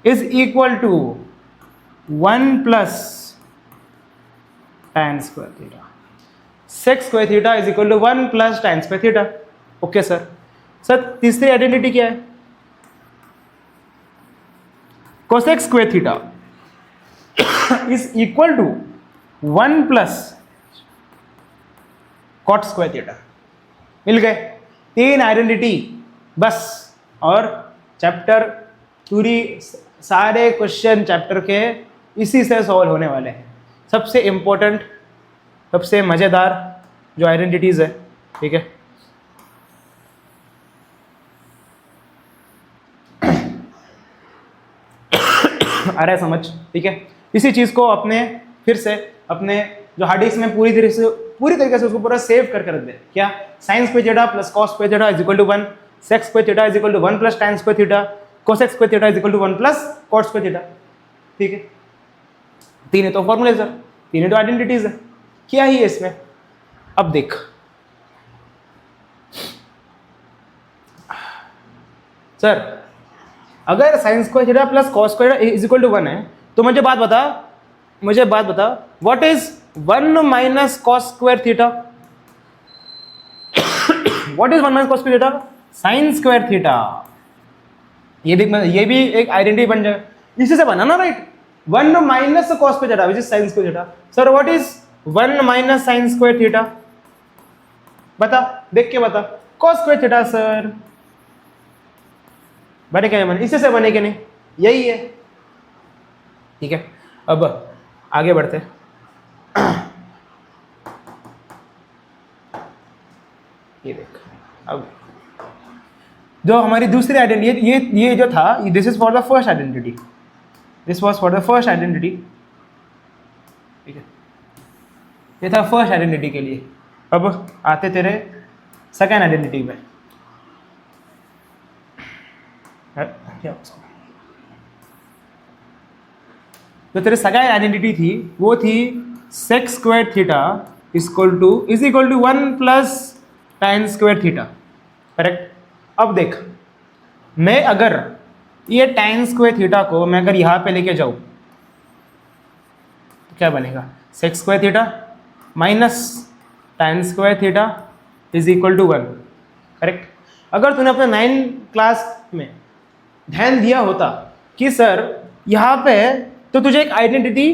is equal to 1 plus tan square theta. sec square theta is equal to 1 plus tan square theta. Okay sir. तीसरी identity क्या है? Cosec square theta is equal to 1 plus cot square theta. मिल गए 3 identity बस, और chapter पूरी सारे question chapter के इसी से सॉल्व होने वाले हैं। सबसे इंपॉर्टेंट, सबसे मजेदार जो आइडेंटिटीज है, ठीक है। आ रहा है समझ, ठीक है। इसी चीज को अपने फिर से अपने जो हार्ड डिस्क में पूरी तरीके से उसको पूरा सेव करके रख दे। क्या? Sine square theta plus cos square theta is equal to 1, sec square theta is equal to 1 plus tan square theta, cosec square theta is equal to 1 plus cot square theta, ठीक है। तीन तो फॉर्मूले sir, तीन तो identities है। क्या ही है इसमें? अब देख, सर अगर sine square theta plus cos square is equal to 1 है, तो मुझे बात बता what is 1 minus cos square theta? What is 1 minus cos square theta? Sine square theta. ये देख, ये भी एक आइडेंटिटी बन जाए, इसी से बना ना, right. 1 minus cos square theta which is sine square theta. Sir what is 1 minus sign square theta? बता, देख के बता। Cos square theta sir. बने क्या बने? इसी से बने कि नहीं? यही है, ठीक है। अब आगे बढ़ते। ये देख, अब जो हमारी दूसरी आइडेंटिटी, ये जो था, this is for the first identity, this was for the first identity, ठीक है। ये था फर्स्ट आइडेंटिटी के लिए। अब आते तेरे सेकेंड आइडेंटिटी में। क्या जो तेरे सगाई आइडेंटिटी थी वो थी sec square theta is equal to 1 plus tan square theta, correct. अब देख, मैं अगर ये tan स्क्वायर थीटा को मैं अगर यहाँ पे लेके जाऊँ तो क्या बनेगा, sec square theta minus tan square theta is equal to 1, correct. अगर तूने अपने 9 क्लास में ध्यान दिया होता कि सर यहाँ पे तो तुझे एक आइडेंटिटी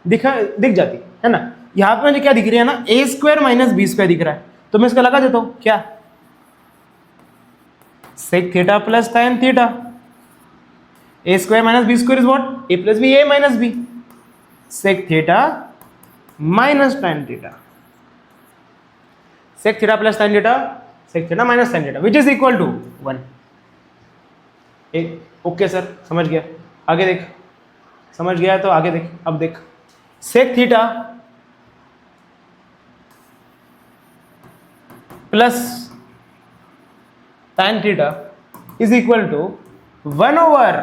दिख जाती है ना, यहाँ पे मुझे क्या दिख रही है ना, ए स्क्वायर माइनस बी स्क्वायर दिख रहा है, तो मैं इसका लगा देता हूँ क्या, sec theta plus tan theta, A square minus B square is what, A plus B, A minus B, sec theta minus tan theta, sec theta plus tan theta, sec theta minus tan theta which is equal to 1। Okay sir, समझ गया, आगे देख, समझ गया तो आगे देख। अब देख, sec theta plus tan theta is equal to 1 over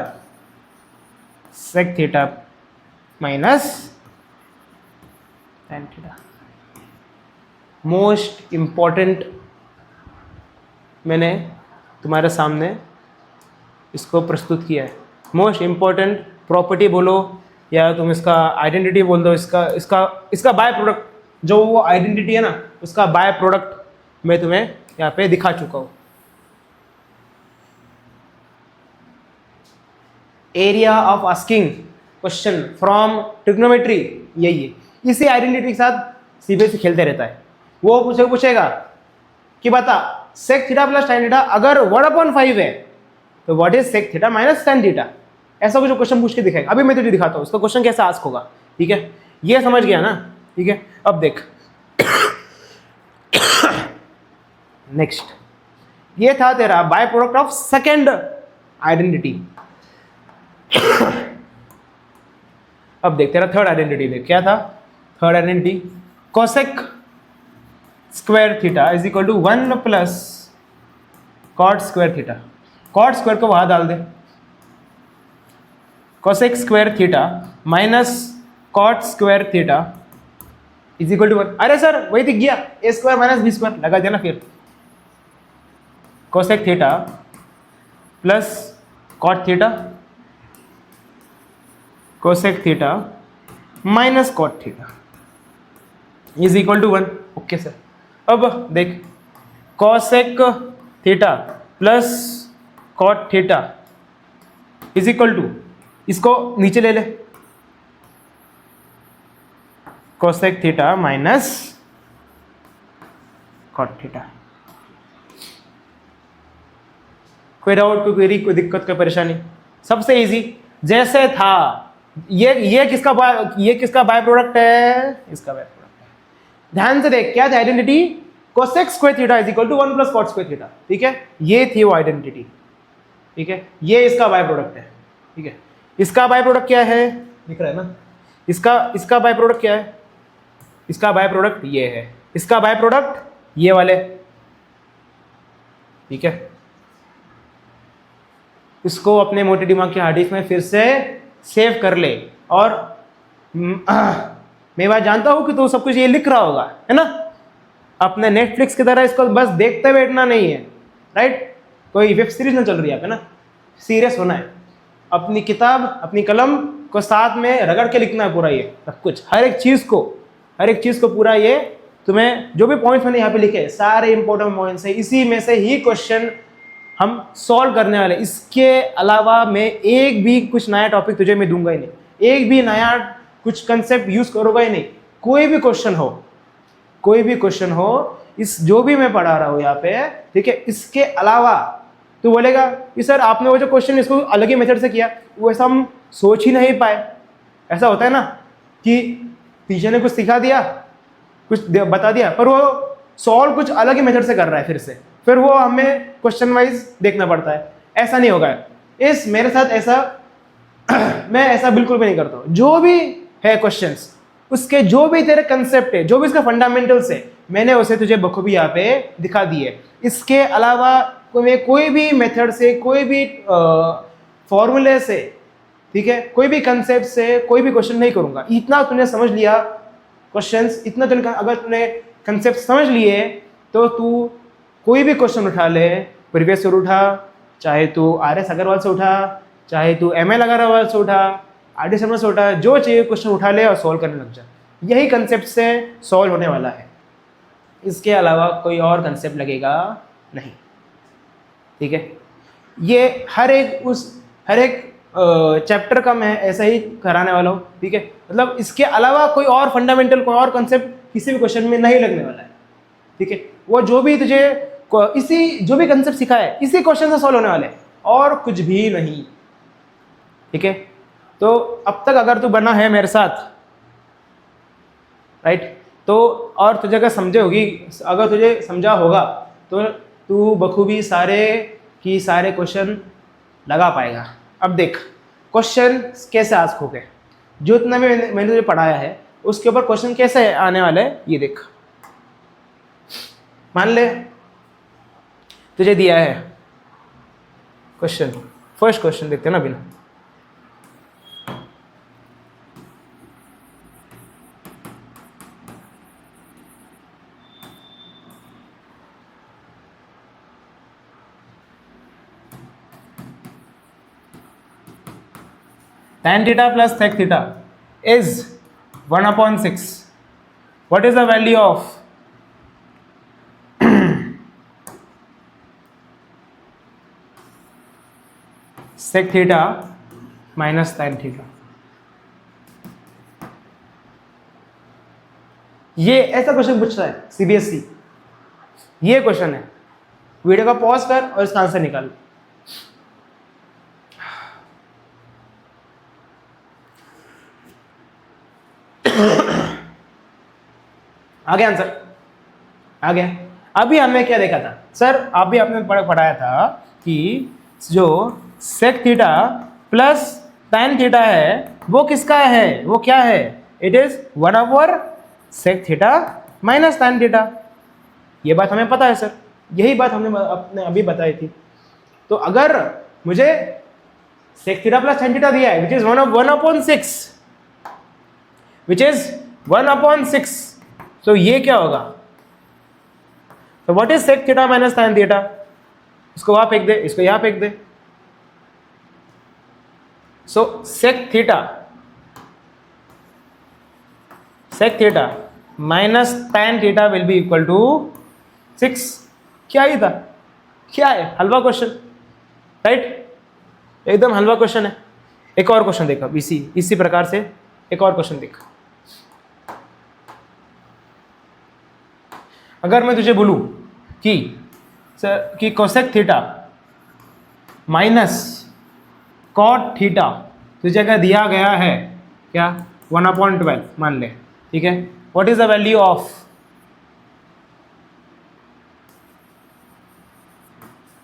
sec theta minus tan theta. Most important मैंने तुम्हारे सामने इसको प्रस्तुत किया है, मोस्ट इंपॉर्टेंट प्रॉपर्टी बोलो या तुम इसका आइडेंटिटी बोल दो, इसका बाय प्रोडक्ट, जो वो आइडेंटिटी है ना उसका बाय प्रोडक्ट मैं तुम्हें यहाँ पे दिखा चुका हूँ। Area of asking question from trigonometry यही है, इसी आइडेंटिटी के साथ सीबीएसई खेलते रहता है। वो पूछेगा कि बता sec theta plus tan theta अगर 1/5 है तो what is sec theta minus tan theta, ऐसा कुछ क्वेश्चन पूछ के दिखाएगा। अभी मैं तुझे दिखाता हूँ उसका क्वेश्चन कैसे आस्क होगा, ठीक है, ये समझ गया ना, ठीक है। अब देख नेक्स्ट, ये था तेरा by product of second identity. अब देख तेरा थर्ड आइडेंटिटी, देख क्या था third identity, cosec square theta is equal to 1 plus cot square theta, cot square को वहां डाल दे, cosec square theta minus cot square theta is equal to 1। अरे सर वही दिख गया, A square minus B square लगा देना, फिर cosec theta plus cot theta, cosec theta minus cot theta is equal to 1। Okay sir, अब देख cosec theta plus cot theta is equal to, इसको नीचे ले ले, cosec theta minus cot theta. कोई डाउट, कोई क्वेरी, कोई दिक्कत, कोई परेशानी? सबसे इजी जैसे था, ये किसका बाय प्रोडक्ट है, इसका बाय प्रोडक्ट है। ध्यान से देख क्या था identity, cosec square theta is equal to 1 plus cot square theta, ठीक है, ये थी वो आइडेंटिटी, ठीक है, ये इसका बाय प्रोडक्ट है, ठीक है। इसका बाय प्रोडक्ट क्या है, दिख रहा है ना, इसका बाय प्रोडक्ट क्या है, इसका बाय प्रोडक्ट ये है, इसका बाय प्रोडक्ट ये वाले, ठीक है। इसको अपने मोटे दिमाग के हार्ड डिस्क में फिर से सेव कर ले, और मैं बात जानता हूं कि तू सब कुछ ये लिख रहा होगा, है ना, अपने नेटफ्लिक्स की तरह इसको बस देखते बैठना नहीं है, राइट, कोई वेब सीरीज ना चल रही है आप, है ना, सीरियस होना है, अपनी किताब अपनी कलम को साथ में रगड़ के लिखना है पूरा, ये सब कुछ, हर एक चीज़ को पूरा, ये तुम्हें जो भी पॉइंट्स मैंने यहाँ पे लिखे सारे इंपॉर्टेंट पॉइंट्स है, इसी में से ही क्वेश्चन हम सॉल्व करने वाले। इसके अलावा मैं एक भी कुछ नया टॉपिक तुझे मैं दूंगा ही नहीं, एक भी नया कुछ कंसेप्ट यूज करूंगा ही नहीं। कोई भी क्वेश्चन हो इस जो भी मैं पढ़ा रहा हूँ यहाँ पे, ठीक है, इसके अलावा तो बोलेगा कि सर आपने वो जो क्वेश्चन इसको अलग ही मेथड से किया, वो ऐसा हम सोच ही नहीं पाए। ऐसा होता है ना कि टीचर ने कुछ सिखा दिया, कुछ बता दिया, पर वो सॉल्व कुछ अलग ही मेथड से कर रहा है, फिर वो हमें क्वेश्चन वाइज देखना पड़ता है। ऐसा नहीं होगा मेरे साथ, ऐसा मैं ऐसा बिल्कुल भी नहीं करता हूँ। जो भी है क्वेश्चंस, उसके जो भी तेरे कंसेप्ट है, जो भी इसका फंडामेंटल्स है, मैंने उसे तुझे बखूबी यहाँ पे दिखा दिए। इसके अलावा मैं कोई भी मेथड से, कोई भी फॉर्मूले से ठीक है, कोई भी कंसेप्ट से कोई भी क्वेश्चन नहीं करूंगा। इतना तूने समझ लिया क्वेश्चंस, इतना तूने अगर तूने कंसेप्ट समझ लिए तो तू कोई भी क्वेश्चन उठा ले, प्रीवियस ईयर उठा, चाहे तू RS अग्रवाल से उठा, चाहे तू ML अग्रवाल से उठा, RD शर्मा से उठा, जो चाहिए क्वेश्चन उठा ले और सॉल्व करने लग जा। यही कंसेप्ट से सॉल्व होने वाला है, इसके अलावा कोई और कंसेप्ट लगेगा नहीं, ठीक है। ये हर एक चैप्टर का मैं ऐसा ही कराने वाला हूँ, ठीक है। मतलब इसके अलावा कोई और फंडामेंटल कोई और कंसेप्ट किसी भी क्वेश्चन में नहीं लगने वाला है, ठीक है। वो जो भी तुझे जो भी कंसेप्ट सिखा है इसी क्वेश्चन से सॉल्व होने वाले, और कुछ भी नहीं, ठीक है। तो अब तक अगर तू बना है मेरे साथ, राइट, तो और तुझे अगर तुझे समझा होगा तो तू बखूबी सारे क्वेश्चन लगा पाएगा। अब देख क्वेश्चन कैसे आस्क हो गए, जो इतना भी मैंने तुझे पढ़ाया है उसके ऊपर क्वेश्चन कैसे आने वाले हैं ये देख। मान ले तुझे दिया है क्वेश्चन, फर्स्ट क्वेश्चन देखते हैं ना बिना। tan theta plus sec theta is 1/6. What is the value of sec theta minus tan theta? ये ऐसा क्वेश्चन पूछता है CBSE, ये क्वेश्चन है। वीडियो का पॉज कर और इसका आंसर निकाल। आ गया आंसर, आ गया। अभी हमने क्या देखा था सर, अभी आपने पढ़ाया था कि जो sec theta plus tan theta है वो किसका है, वो क्या है, it is 1/sec theta minus tan theta. ये बात हमें पता है सर, यही बात हमने अभी बताई थी। तो अगर मुझे sec theta plus tan theta दिया है विच इज 1/6, तो ये क्या होगा, तो what is sec theta minus tan theta, इसको वहां फेंक दे, इसको यहां फेंक दे। So sec theta minus tan theta will be equal to 6। क्या ही था, क्या है, हलवा क्वेश्चन, राइट, एकदम हलवा क्वेश्चन है। एक और क्वेश्चन देखा इसी प्रकार से, एक और क्वेश्चन देखा। अगर मैं तुझे बोलूं कि cosec theta minus cot theta तुझे क्या दिया गया है, क्या 1/12 मान ले, ठीक है। What is the value of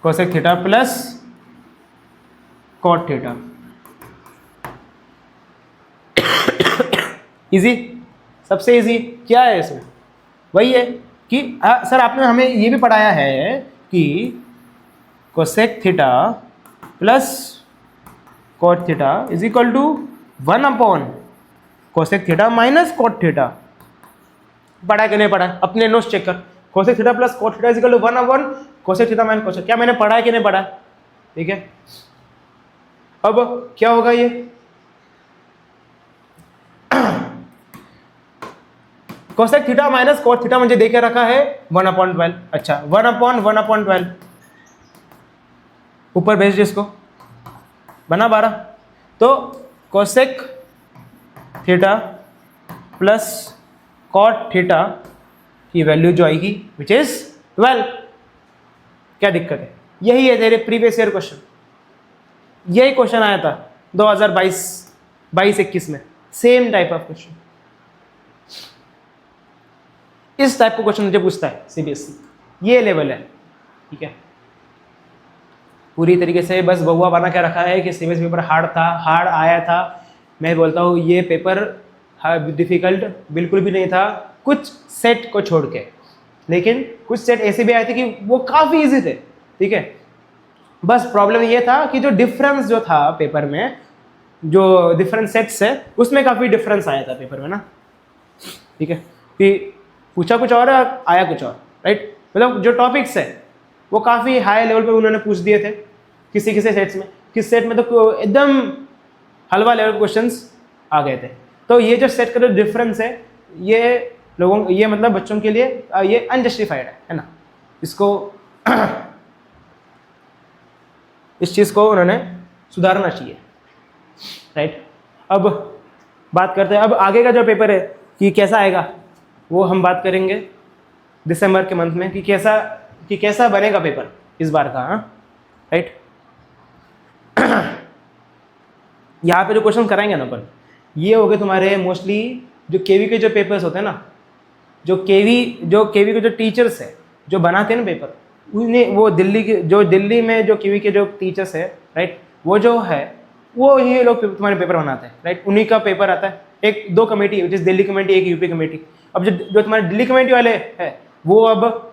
cosec theta plus cot theta? Easy, सबसे इजी क्या है इसमें, वही है कि सर आपने हमें ये भी पढ़ाया है कि cosec theta plus cot theta is equal to 1/कोसेक थीटा माइनस कॉट थीटा। पढ़ा कि नहीं पढ़ा, अपने नोट्स चेक कर। Cosec theta plus cot theta is equal to 1/कोसेक थीटा माइनस कोसेक, क्या मैंने पढ़ा है कि नहीं पढ़ा, ठीक है। अब क्या होगा ये, cosec theta minus cot theta मुझे देके रखा है 1/12। अच्छा 1/1/12 ऊपर भेज दे इसको, बना 12। तो cosec theta plus cot theta की वैल्यू जो आएगी विच इज 12। क्या दिक्कत है, यही है तेरे प्रीवियस ईयर क्वेश्चन, यही क्वेश्चन आया था 2022-21 में, सेम टाइप ऑफ क्वेश्चन। इस टाइप का क्वेश्चन मुझे पूछता है CBSE, ये लेवल है, ठीक है। पूरी तरीके से बस बउआ बना के रखा है कि CBSE पेपर हार्ड आया था। मैं बोलता हूँ ये पेपर डिफिकल्ट बिल्कुल भी नहीं था, कुछ सेट को छोड़ के, लेकिन कुछ सेट ऐसे भी आए थे कि वो काफ़ी इजी थे, ठीक है। बस प्रॉब्लम ये था कि जो डिफरेंस जो था पेपर में जो डिफरेंट सेट्स है उसमें काफ़ी डिफरेंस आया था पेपर में ना, ठीक है, कि पूछा कुछ और आया कुछ और, राइट। मतलब जो टॉपिक्स है वो काफ़ी हाई लेवल पे उन्होंने पूछ दिए थे किसी किसी सेट्स में, किस सेट में तो एकदम हलवा लेवल क्वेश्चंस आ गए थे। तो ये जो सेट का जो डिफरेंस है ये लोगों, ये मतलब बच्चों के लिए ये अनजस्टिफाइड है ना, इसको इस चीज़ को उन्होंने सुधारना चाहिए, राइट। अब बात करते हैं अब आगे का जो पेपर है कि कैसा आएगा, वो हम बात करेंगे दिसंबर के मंथ में कि कैसा बनेगा पेपर इस बार का, हाँ, राइट। यहाँ पे जो क्वेश्चन कराएंगे ना अपन, ये हो गए तुम्हारे मोस्टली जो केवी के जो पेपर्स होते हैं ना, जो केवी के जो टीचर्स है जो बनाते हैं ना पेपर, उन्हें वो दिल्ली में जो केवी के जो टीचर्स है, राइट, वो जो है वो ये लोग तुम्हारे पेपर बनाते हैं, राइट। उन्हीं का पेपर आता है, एक दो कमेटी, जिस दिल्ली कमेटी एक यूपी कमेटी। अब जो तुम्हारे दिल्ली कमेटी वाले है वो अब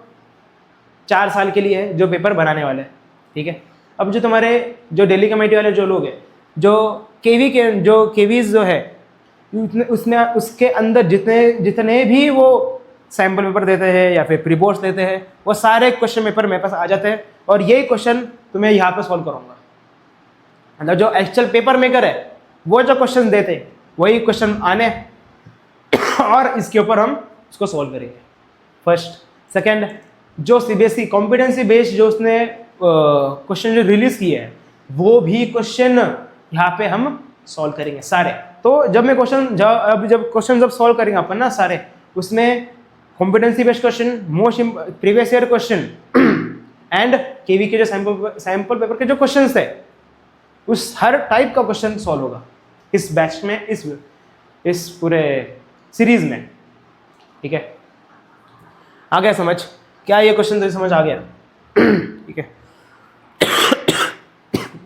4 साल के लिए है जो पेपर बनाने वाले हैं, ठीक है। अब जो तुम्हारे जो दिल्ली कमेटी वाले जो लोग हैं, जो केवीज जो है उसके अंदर जितने भी वो सैम्पल पेपर देते हैं या फिर प्री बोर्ड्स देते हैं, वो सारे क्वेश्चन पेपर मेरे पास आ जाते हैं और यही क्वेश्चन तुम्हें यहाँ पे सॉल्व करूँगा। मतलब जो एक्चुअल पेपर मेकर है वो जो क्वेश्चन देते हैं वही क्वेश्चन आने और इसके ऊपर हम उसको सॉल्व करेंगे। फर्स्ट सेकंड, जो सीबीएसई कॉम्पिटेंसी बेस्ड जो उसने क्वेश्चन जो रिलीज किए हैं वो भी क्वेश्चन यहाँ पे हम सॉल्व करेंगे सारे। तो जब क्वेश्चन जब सॉल्व करेंगे अपन ना सारे, उसमें competency based question, most previous year question and KV के जो सैंपल पेपर के जो क्वेश्चंस थे उस हर टाइप का क्वेश्चन सॉल्व होगा इस बैच में, इस पूरे सीरीज में, ठीक है। आ गया समझ? क्या ये क्वेश्चन तो समझ आ गया? ठीक है।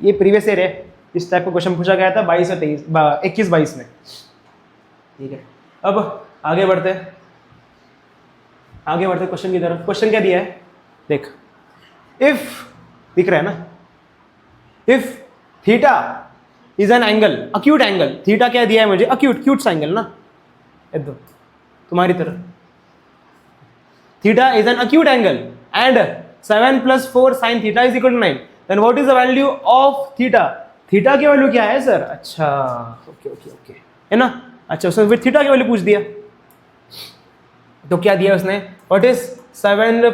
ये प्रीवियस ईयर है, इस टाइप का क्वेश्चन पूछा गया था 21-22 में, ठीक है। अब आगे बढ़ते क्वेश्चन की तरफ। क्वेश्चन क्या दिया है देख, इफ दिख रहा है ना, if theta is an angle, acute angle, theta क्या दिया है मुझे, क्यूट सा एंगल ना, एकदम तुम्हारी तरह, theta is an acute angle and 7 + 4 sin theta is equal to 9, then what is the value of theta. Theta की वैल्यू क्या है सर? अच्छा ओके है ना। अच्छा उसने फिर थीटा की वैल्यू पूछ दिया, तो क्या दिया उसने, what is 7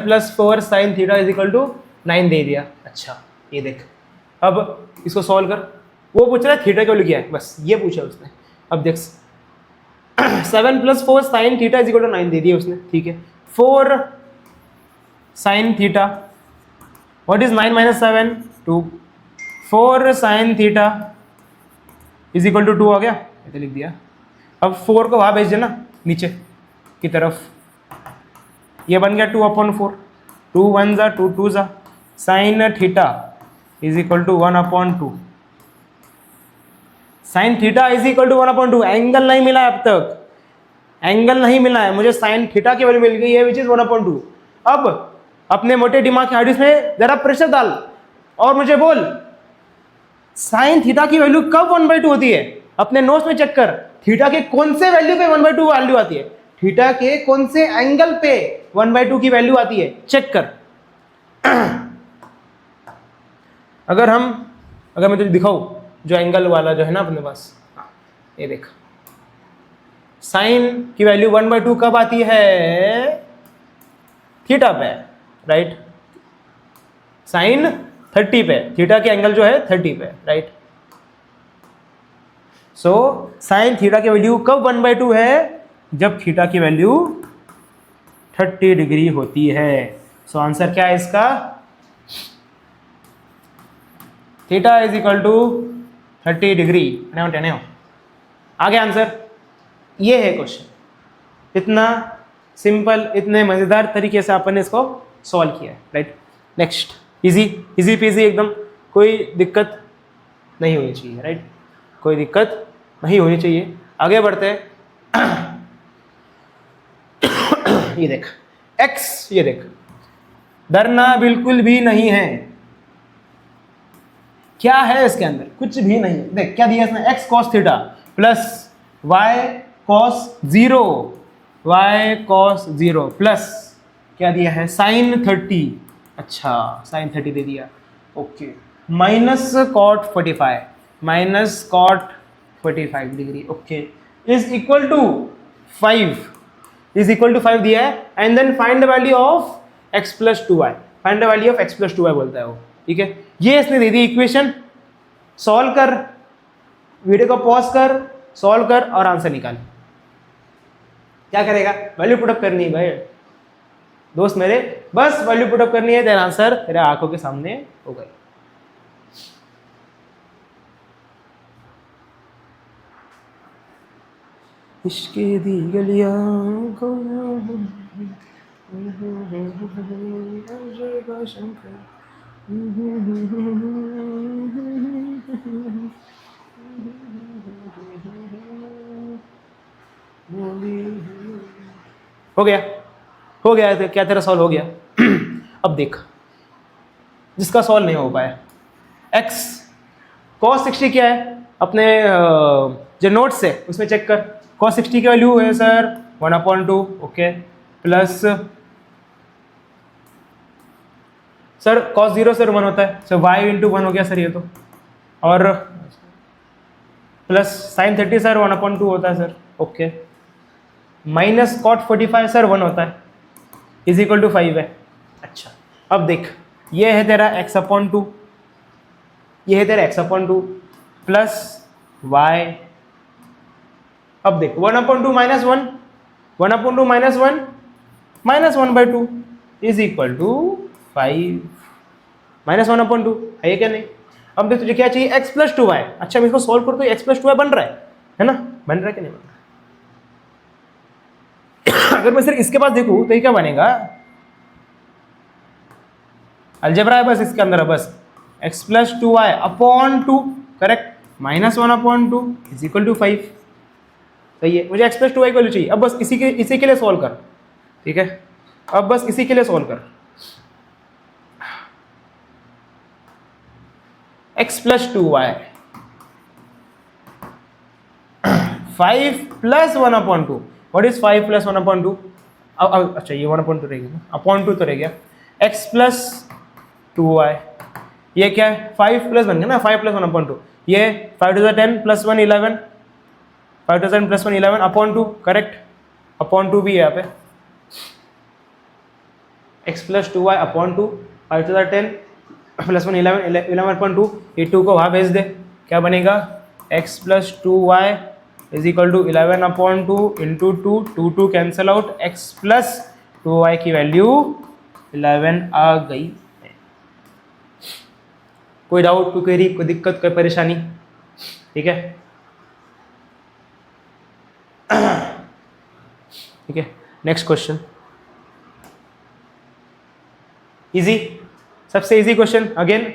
+ 4 sin theta is equal to 9 दे दिया। अच्छा ये देख, अब इसको सॉल्व कर। वो पूछ रहा है थीटा की वैल्यू क्या है, बस ये पूछा उसने। अब देख 7 + 4 sin theta is equal to 9 दे दिया उसने, ठीक है। 4 sin theta, what is 9 - 7 2, 4 sin theta is equal to 2 आ गया, ऐसे लिख दिया। अब 4 को वहाँ भेज देना नीचे की तरफ, ये बन गया 2/4, 2 1 ज़ा 2 2 ज़ा, sine theta is equal to 1/2, sine theta is equal to 1/2। Angle नहीं मिला है अब तक, एंगल नहीं मिला है मुझे, साइन थीटा की वैल्यू मिल गई है विच इज 1/2। अब अपने मोटे दिमाग के हार्डिस में जरा प्रेशर डाल और मुझे बोल साइन थीटा की वैल्यू कब 1/2 होती है। अपने नोट्स में चेक कर, थीटा के कौन से वैल्यू पे 1/2 वैल्यू आती है, थीटा के कौन से एंगल पे 1/2 की वैल्यू आती है, चेक कर। अगर मैं तुझे दिखाऊं जो एंगल वाला जो है ना अपने पास, ये देख, साइन की वैल्यू 1/2 कब आती है, थीटा पे, राइट। साइन 30 पे, थीटा के एंगल जो है 30 पे, राइट। सो साइन थीटा की वैल्यू कब 1/2 है, जब थीटा की वैल्यू 30 डिग्री होती है। सो आंसर क्या है इसका, theta is equal to 30 degree. आ गया आंसर। ये है क्वेश्चन, इतना सिंपल, इतने मजेदार तरीके से अपन ने इसको सॉल्व किया है, राइट। नेक्स्ट, इजी पीजी एकदम, कोई दिक्कत नहीं होनी चाहिए, राइट, कोई दिक्कत नहीं होनी चाहिए। आगे बढ़ते हैं। ये देख x, ये देख, डरना बिल्कुल भी नहीं है, क्या है इसके अंदर? कुछ भी नहीं है। देख क्या दिया इसने, x cos theta plus y cos 0, y cos 0 plus क्या दिया है, sin 30, अच्छा sin 30 दे दिया, okay, minus cot 45, minus cot 45 degree, okay, is equal to 5, is equal to 5 दिया है, and then find the value of x plus 2y, find the value of x plus 2y बोलता है वो, ठीक है। ये इसने दे दी इक्वेशन, सॉल्व कर, वीडियो को पॉज कर, सॉल्व कर और आंसर निकाल। क्या करेगा, वैल्यू पुटअप करनी है भाई दोस्त मेरे, बस वैल्यू पुटअप करनी है, तेरा आंसर तेरे आंखों के सामने हो गए। इश्के दी गलियां हो गया, हो गया, क्या तेरा सॉल्व हो गया? अब देख, जिसका सॉल्व नहीं हो पाया, x cos 60 क्या है, अपने जो नोट्स है उसमें चेक कर, cos 60 की वैल्यू है sir 1/2, okay, plus sir cos 0 sir 1 होता है, सर y इंटू 1 हो गया सर ये तो, और प्लस sin 30 सर 1/2 होता है sir, okay, minus cot 45 sir 1 होता है, इज इक्वल टू 5 है। अच्छा अब देख, ये है तेरा x/2, ये है तेरा x/2 प्लस y, अब देख 1/2 minus 1, 1/2 minus 1 minus 1/2 is equal to 5, minus 1/2 है क्या नहीं? अब देख तुझे क्या चाहिए, x प्लस 2y, अच्छा मैं इसको सोल्व कर तो x प्लस 2y बन रहा है ना, बन रहा है कि नहीं बन रहा? अगर मैं सिर्फ इसके पास देखूं तो ये क्या बनेगा, अलजेब्रा है बस इसके अंदर, बस x plus 2y upon 2, correct, minus 1/2 is equal to 5, सही है। मुझे x प्लस 2y की वैल्यू चाहिए, अब बस इसी के लिए सॉल्व कर, ठीक है, अब बस इसी के लिए सॉल्व कर, x plus 2y 5 plus 1/2, what is 5 plus 1/2, अच्छा ये 1/2 रह गया ना, अपॉन 2 तो रह गया, x प्लस 2y, ये क्या है 5 प्लस बन गया ना, 5 प्लस 1/2, ये 5 to the 10 plus 1 11, 5 to the 10 plus 1 11 upon 2, correct, upon 2 भी है यहाँ पे, x plus 2y upon 2, 5 to the 10 plus 1 11, 11/2, ये 2 को वहाँ भेज दे, क्या बनेगा, x plus 2y is equal to 11/2 into 2 cancel out, x plus 2y की वैल्यू 11 आ गई है। कोई डाउट, कोई क्वेरी, कोई दिक्कत, कोई परेशानी, ठीक है, ठीक है। नेक्स्ट क्वेश्चन, इजी, सबसे इजी क्वेश्चन अगेन,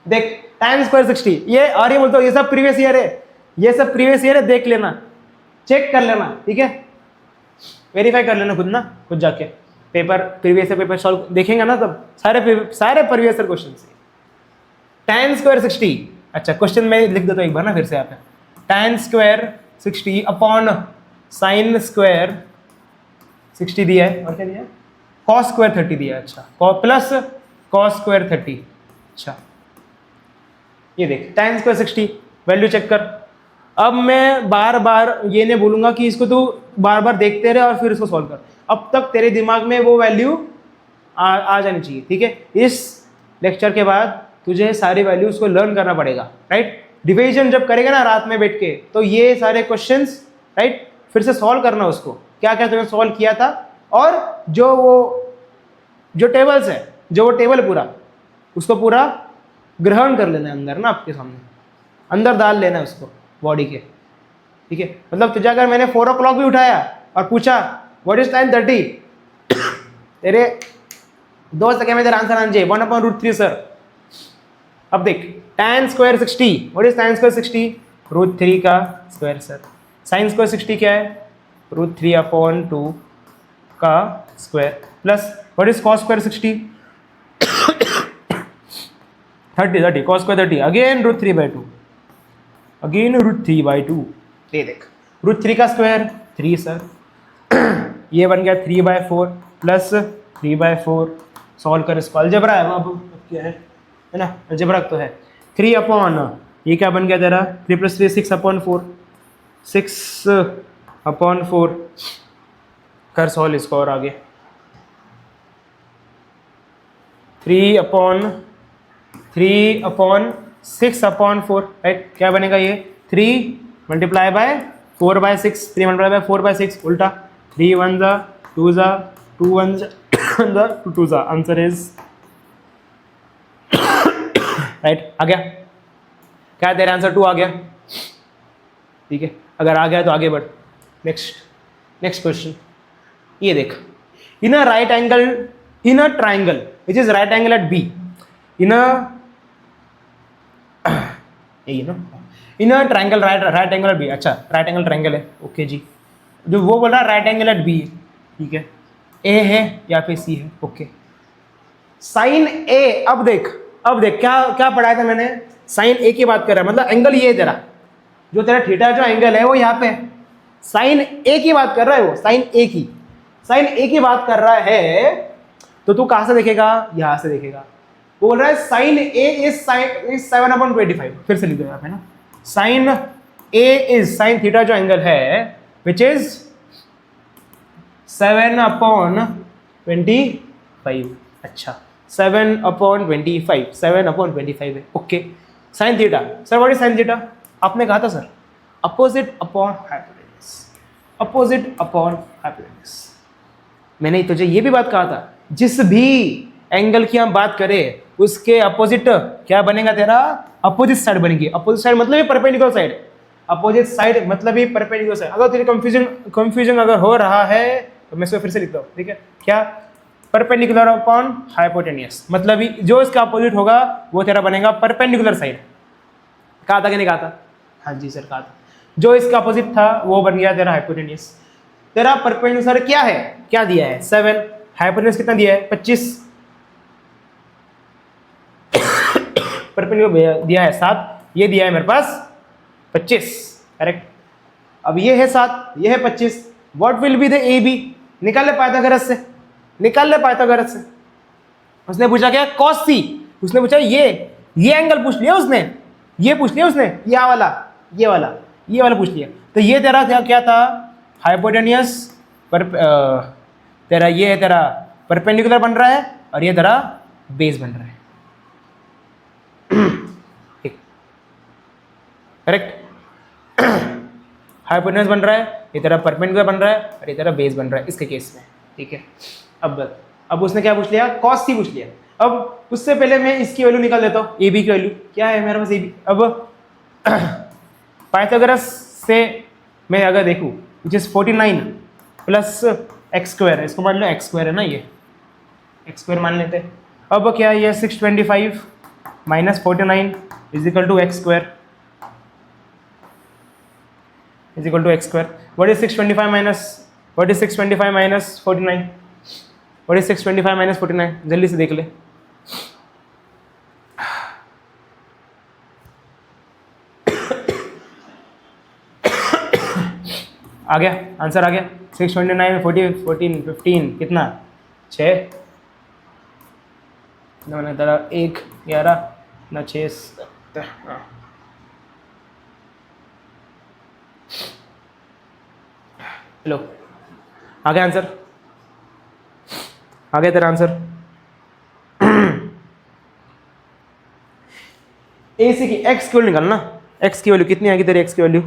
देख tan स्क्वायर 60, ये और ये बोलते हो ये सब प्रीवियस ईयर है, ये सब प्रीवियस ईयर है, देख लेना, चेक कर लेना, ठीक है, वेरीफाई कर लेना खुद ना, खुद जाके पेपर, प्रीवियस पेपर सॉल्व देखेंगे ना तब सारे प्रीवियस ईयर क्वेश्चन से। tan स्क्वायर 60, अच्छा क्वेश्चन में लिख देता हूँ एक बार ना फिर से, यहाँ पे tan square 60 upon sin square 60 दिया है, और क्या दिया है, cos स्क्वायर 30 दिया है, अच्छा, प्लस cos स्क्वायर 30, अच्छा ये देख tan स्क्वायर 60 वैल्यू चेक कर। अब मैं बार बार ये नहीं बोलूंगा कि इसको तू बार बार देखते रहे और फिर इसको सॉल्व कर, अब तक तेरे दिमाग में वो वैल्यू आ जानी चाहिए, ठीक है। इस लेक्चर के बाद तुझे सारी वैल्यूज को लर्न करना पड़ेगा, राइट, डिवीजन जब करेगा ना रात में बैठ के, तो ये सारे क्वेश्चंस, राइट, फिर से सॉल्व करना उसको, क्या क्या तुमने सॉल्व किया था, और जो टेबल्स है, जो वो टेबल पूरा, उसको पूरा ग्रहण कर लेना है अंदर ना, आपके सामने अंदर डाल लेना है उसको बॉडी के, ठीक है। मतलब तुझे अगर मैंने 4 o'clock भी उठाया और पूछा व्हाट इज टाइम 30, तेरे दोस्त क्या मैं तेरा आंसर आना चाहिए 1/√3 सर। अब देख tan square 60, what is tan square 60, √3 का स्क्वायर सर, sin स्क्वायर 60 क्या है, √3/2 का square, plus what is cos square 60, 30 cos square 30 again √3/2 again √3/2। ये देख √3 का स्क्वायर 3 सर, ये बन गया 3/4 प्लस 3/4। सॉल्व कर इसको, अलजेब्रा है अब क्या है ना, अलजेब्रा तो है। 3 अपॉन ये क्या बन गया तेरा 3 + 3 6/4 6/4 कर सॉल्व इसको और आगे 3/6/4 राइट। क्या बनेगा ये 3 × 4/6 3 × 4/6 उल्टा 3 1 जा 2 जा 2 1 जा 2 जा आंसर इज राइट। आ गया क्या तेरा आंसर 2 आ गया, ठीक है। अगर आ गया तो आगे बढ़। नेक्स्ट क्वेश्चन ये देख, in a right angle in a triangle which is right angle at B in a in a triangle right angle at B. अच्छा राइट एंगल ट्राइंगल है, ओके जी। जो वो बोल रहा है राइट एंगल एट बी, ठीक है। ए है या फिर सी है, ओके। साइन ए, अब देख क्या पढ़ाया था मैंने, साइन ए की बात कर रहा है, मतलब एंगल ये है तेरा, जो तेरा थीटा जो एंगल है वो यहाँ पे है। साइन ए की बात कर रहा है वो, साइन ए की बात कर रहा है, तो तू कहां से देखेगा, यहां से देखेगा। वो बोल रहा है साइन ए इज 7/25। फिर से लिख दो यहाँ पे ना, sine A is sine theta जो एंगल है विच इज 7/25। अच्छा 7/25 है, okay. Sine theta, sir what is sine theta, आपने कहा था सर अपोजिट अपॉन हाइपोटेन्यूज। मैंने तुझे ये भी बात कहा था, जिस भी एंगल की हम बात करें उसके अपोजिट क्या बनेगा तेरा, अपोजिट साइड बनेगी। अपोजिट साइड मतलब परपेंडिकुलर साइड, अपोजिट साइड मतलब ही परपेंडिकुलर साइड। अगर तेरी कंफ्यूजन अगर हो रहा है तो मैं इसको फिर से लिखता हूँ, ठीक है। क्या, परपेंडिकुलर अपॉन हाइपोटेन्यूज, मतलब जो इसका अपोजिट होगा वो तेरा बनेगा परपेंडिकुलर साइड। कहा था कि नहीं कहा था, हाँ जी सर कहा था। जो इसका अपोजिट था वो बन गया तेरा हाइपोटेन्यूज। तेरा परपेंडिकुलर क्या है, क्या दिया है 7, हाइपोटेन्यूज कितना दिया है 25, परपेंडिकुलर दिया है 7, ये दिया है मेरे पास 25, करेक्ट। अब ये है 7, ये है 25, what will be the A B, निकाल ले पाइथागोरस से, उसने पूछा क्या कॉस सी, उसने पूछा ये एंगल पूछ लिया उसने, ये पूछ लिया उसने, ये वाला पूछ लिया। तो ये तेरा क्या था हाइपोटेन्यूज पर, तेरा ये है तेरा परपेंडिकुलर बन रहा है और ये तेरा बेस बन रहा है, करेक्ट। हाइपोटेन्यूज बन रहा है, ये तेरा परपेंडिकुलर बन रहा है और ये तेरा बेस बन रहा है इसके केस में, ठीक है। अब उसने क्या पूछ लिया, कॉस सी पूछ लिया। अब उससे पहले मैं इसकी वैल्यू निकाल देता हूँ, ए बी की वैल्यू क्या है मेरे पास ए बी। अब पाइथागोरस से मैं अगर देखूँ विच इज 49 प्लस x², इसको मान लो x² है ना, ये x² मान लेते हैं। अब क्या ये 625 minus 49 is equal to x², is equal to x²। What is 625 minus 49, what is 625 minus 49, जल्दी से देख ले। आ गया आंसर, आ गया 629 14 15 कितना 6 ना तेरा 1 11 ना 6 हेलो, आ गया आंसर, आ गया तेरा आंसर। ए सी की एक्स की वैल्यू निकालना, एक्स की वैल्यू कितनी आएगी तेरी, एक्स की वैल्यू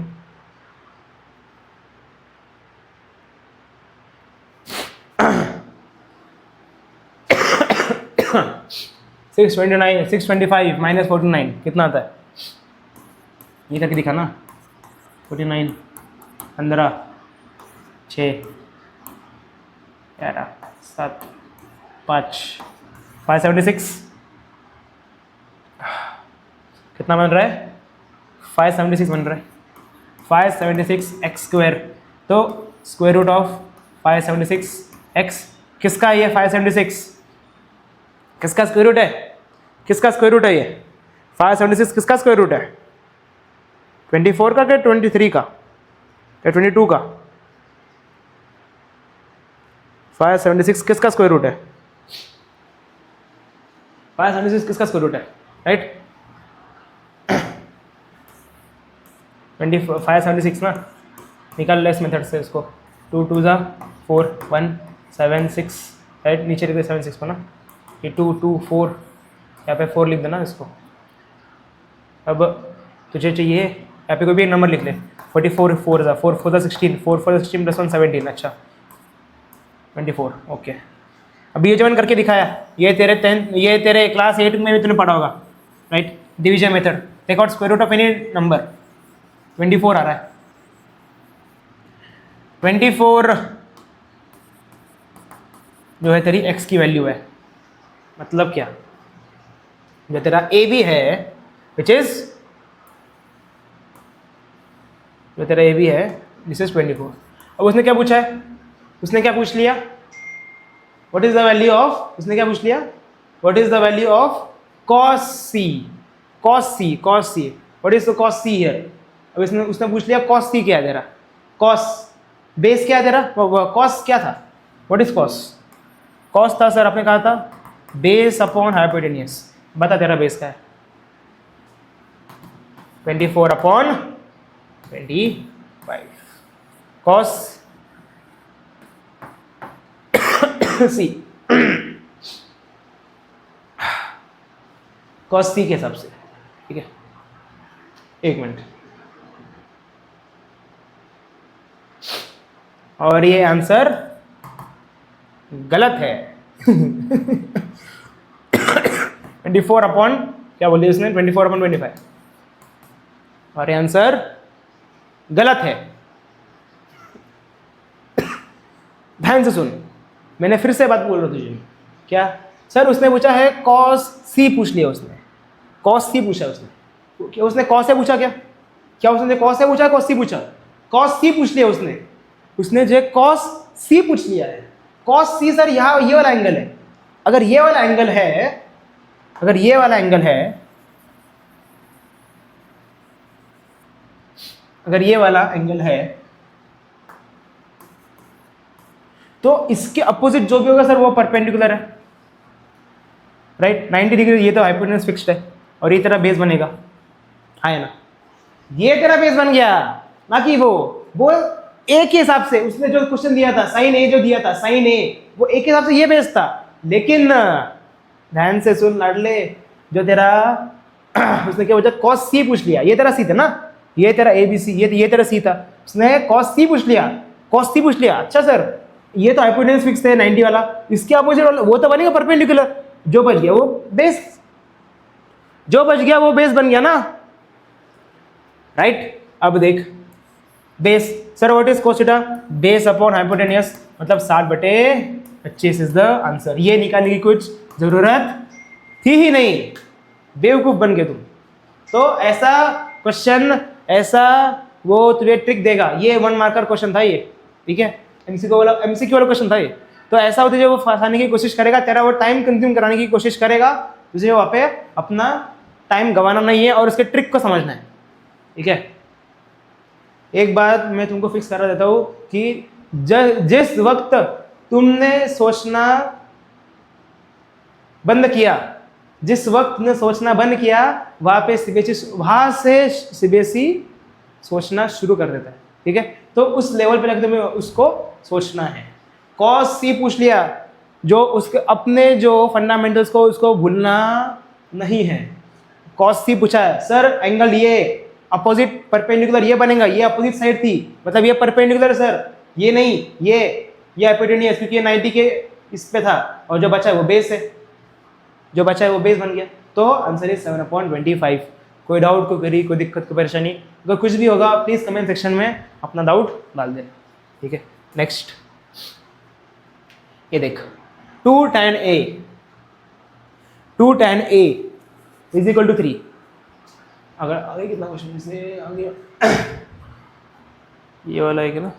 625 माइनस 49 कितना आता है, ये करके दिखा ना, 49 15 6 11 7 5 576 कितना बन रहा है 576 बन रहा है, 576 x²। तो स्क्वायर रूट ऑफ 576 x किसका है, ये 576 किसका स्क्वायर रूट है, किसका स्क्वायर रूट है, ये 576 किसका स्क्वायर रूट है? 24 का क्या 23 का या 22 का? 576 किसका स्क्वायर रूट है? 576 किसका स्क्वायर रूट है? राइट, 576 ना, निकाल लेस मेथड से इसको। 2 2 ज़ा 4 1 7 6, राइट, नीचे लिख दे 7 6 को ना, ये 2 2 4, यहाँ पे 4 लिख देना इसको। अब तुझे चाहिए यहाँ पे कोई भी एक नंबर लिख ले। 44 4 ज़ा 4 4 ज़ा 16, 4 4 ज़ा 16 + 1 17, अच्छा 24, ओके। अभी ये जो मैंने करके दिखाया, ये तेरे क्लास 8 में भी तूने पढ़ा होगा, right, division method. Take out square root of any number, 24 आ रहा है। 24 जो है तेरी x की वैल्यू है, मतलब क्या, जो तेरा a b है, विच इज, जो तेरा a b है, दिस इज 24। अब उसने क्या पूछा है? उसने क्या पूछ लिया? What is the value of, उसने क्या पूछ लिया? What is the value of cos c, cos c, cos c, what is the cos c here? अब उसने पूछ लिया cos c क्या है तेरा, cos बेस क्या है तेरा, cos क्या था, व्हाट इज cos? cos था सर, आपने कहा था बेस अपॉन हाइपोटेनियस। बता तेरा बेस क्या है? 24 upon 25 cos c, cos c के हिसाब से, ठीक है। एक मिनट, और ये आंसर गलत है। 24 अपॉन क्या बोलिए उसने, 24 अपॉन 25, और ये आंसर गलत है। ध्यान से सुन, मैंने फिर से बात बोल रहा हूँ तुझे। क्या सर? उसने पूछा है cos c, पूछ लिया उसने, cos c पूछा उसने। क्या उसने cos से पूछा? क्या उसने cos से पूछा, cos c पूछा? cos c पूछ लिया उसने जो cos c पूछ लिया है। cos c सर यहाँ ये वाला एंगल है। अगर ये वाला एंगल है, अगर ये वाला एंगल है, अगर ये वाला एंगल है, तो इसके अपोजिट जो भी होगा सर वो परपेंडिकुलर है, राइट, 90 डिग्री। ये तो हाइपोटेनस फिक्स्ड है, और ये तेरा बेस बनेगा, है ना? ये तेरा बेस बन गया, ना कि वो ए के हिसाब से उसने जो क्वेश्चन दिया था, साइन ए जो दिया था, साइन ए, वो ए के हिसाब से ये बेस था। लेकिन ध्यान से सुन लाडले, जो तेरा उसने क्या पूछा, cos c पूछ लिया। ये तेरा c था ना, ये तेरा ए बी सी, ये तेरा c था। उसने cos c पूछ लिया, cos c पूछ लिया। अच्छा सर, ये तो हाइपोटेनस फिक्स है 90 वाला, इसके अपोजिट वाला वो तो बनेगा परपेंडिकुलर। जो बच गया वो बेस, जो बच गया वो बेस बन गया ना, राइट। अब देख base, sir what is cos theta? Base upon hypotenuse, मतलब 60/25 इज द आंसर। ये निकालने की कुछ जरूरत थी ही नहीं, बेवकूफ बन गए तुम। तो ऐसा क्वेश्चन, ऐसा वो तुझे ट्रिक देगा। ये 1 मार्कर क्वेश्चन था ये, ठीक है, एमसीक्यू वाला क्वेश्चन था ये। तो ऐसा तुझे वो फंसाने की कोशिश करेगा, तेरा वो टाइम कंज्यूम कराने की कोशिश करेगा। तुझे वहाँ पे अपना टाइम गंवाना नहीं है और उसके ट्रिक को समझना है, ठीक है। एक बात मैं तुमको फिक्स करा देता हूँ कि जिस वक्त तुमने सोचना बंद किया, जिस वक्त तुमने सोचना बंद किया, वहाँ से सीबीएसई सोचना शुरू कर देता है, ठीक है। तो उस लेवल पे लगते तुम्हें उसको सोचना है। cos c पूछ लिया, जो उसके अपने जो फंडामेंटल्स को उसको भूलना नहीं है। cos c पूछा है, सर एंगल ये अपोजिट परपेंडिकुलर ये बनेगा, ये अपोजिट साइड थी, मतलब ये परपेंडिकुलर सर, ये नहीं, ये हाइपोटेनियस, क्योंकि ये 90 के इस पे था, और जो बचा है वो बेस है, जो बचा है वो बेस बन गया। तो आंसर इज 7/25। कोई डाउट, कोई क्वेरी, कोई दिक्कत, कोई परेशानी, अगर कुछ भी होगा प्लीज़ कमेंट सेक्शन में अपना डाउट डाल देना, ठीक है। नेक्स्ट ये देख, 2 tan a is equal to 3। अगर आगे कितना क्वेश्चन से आगे ये वाला है क्या ना,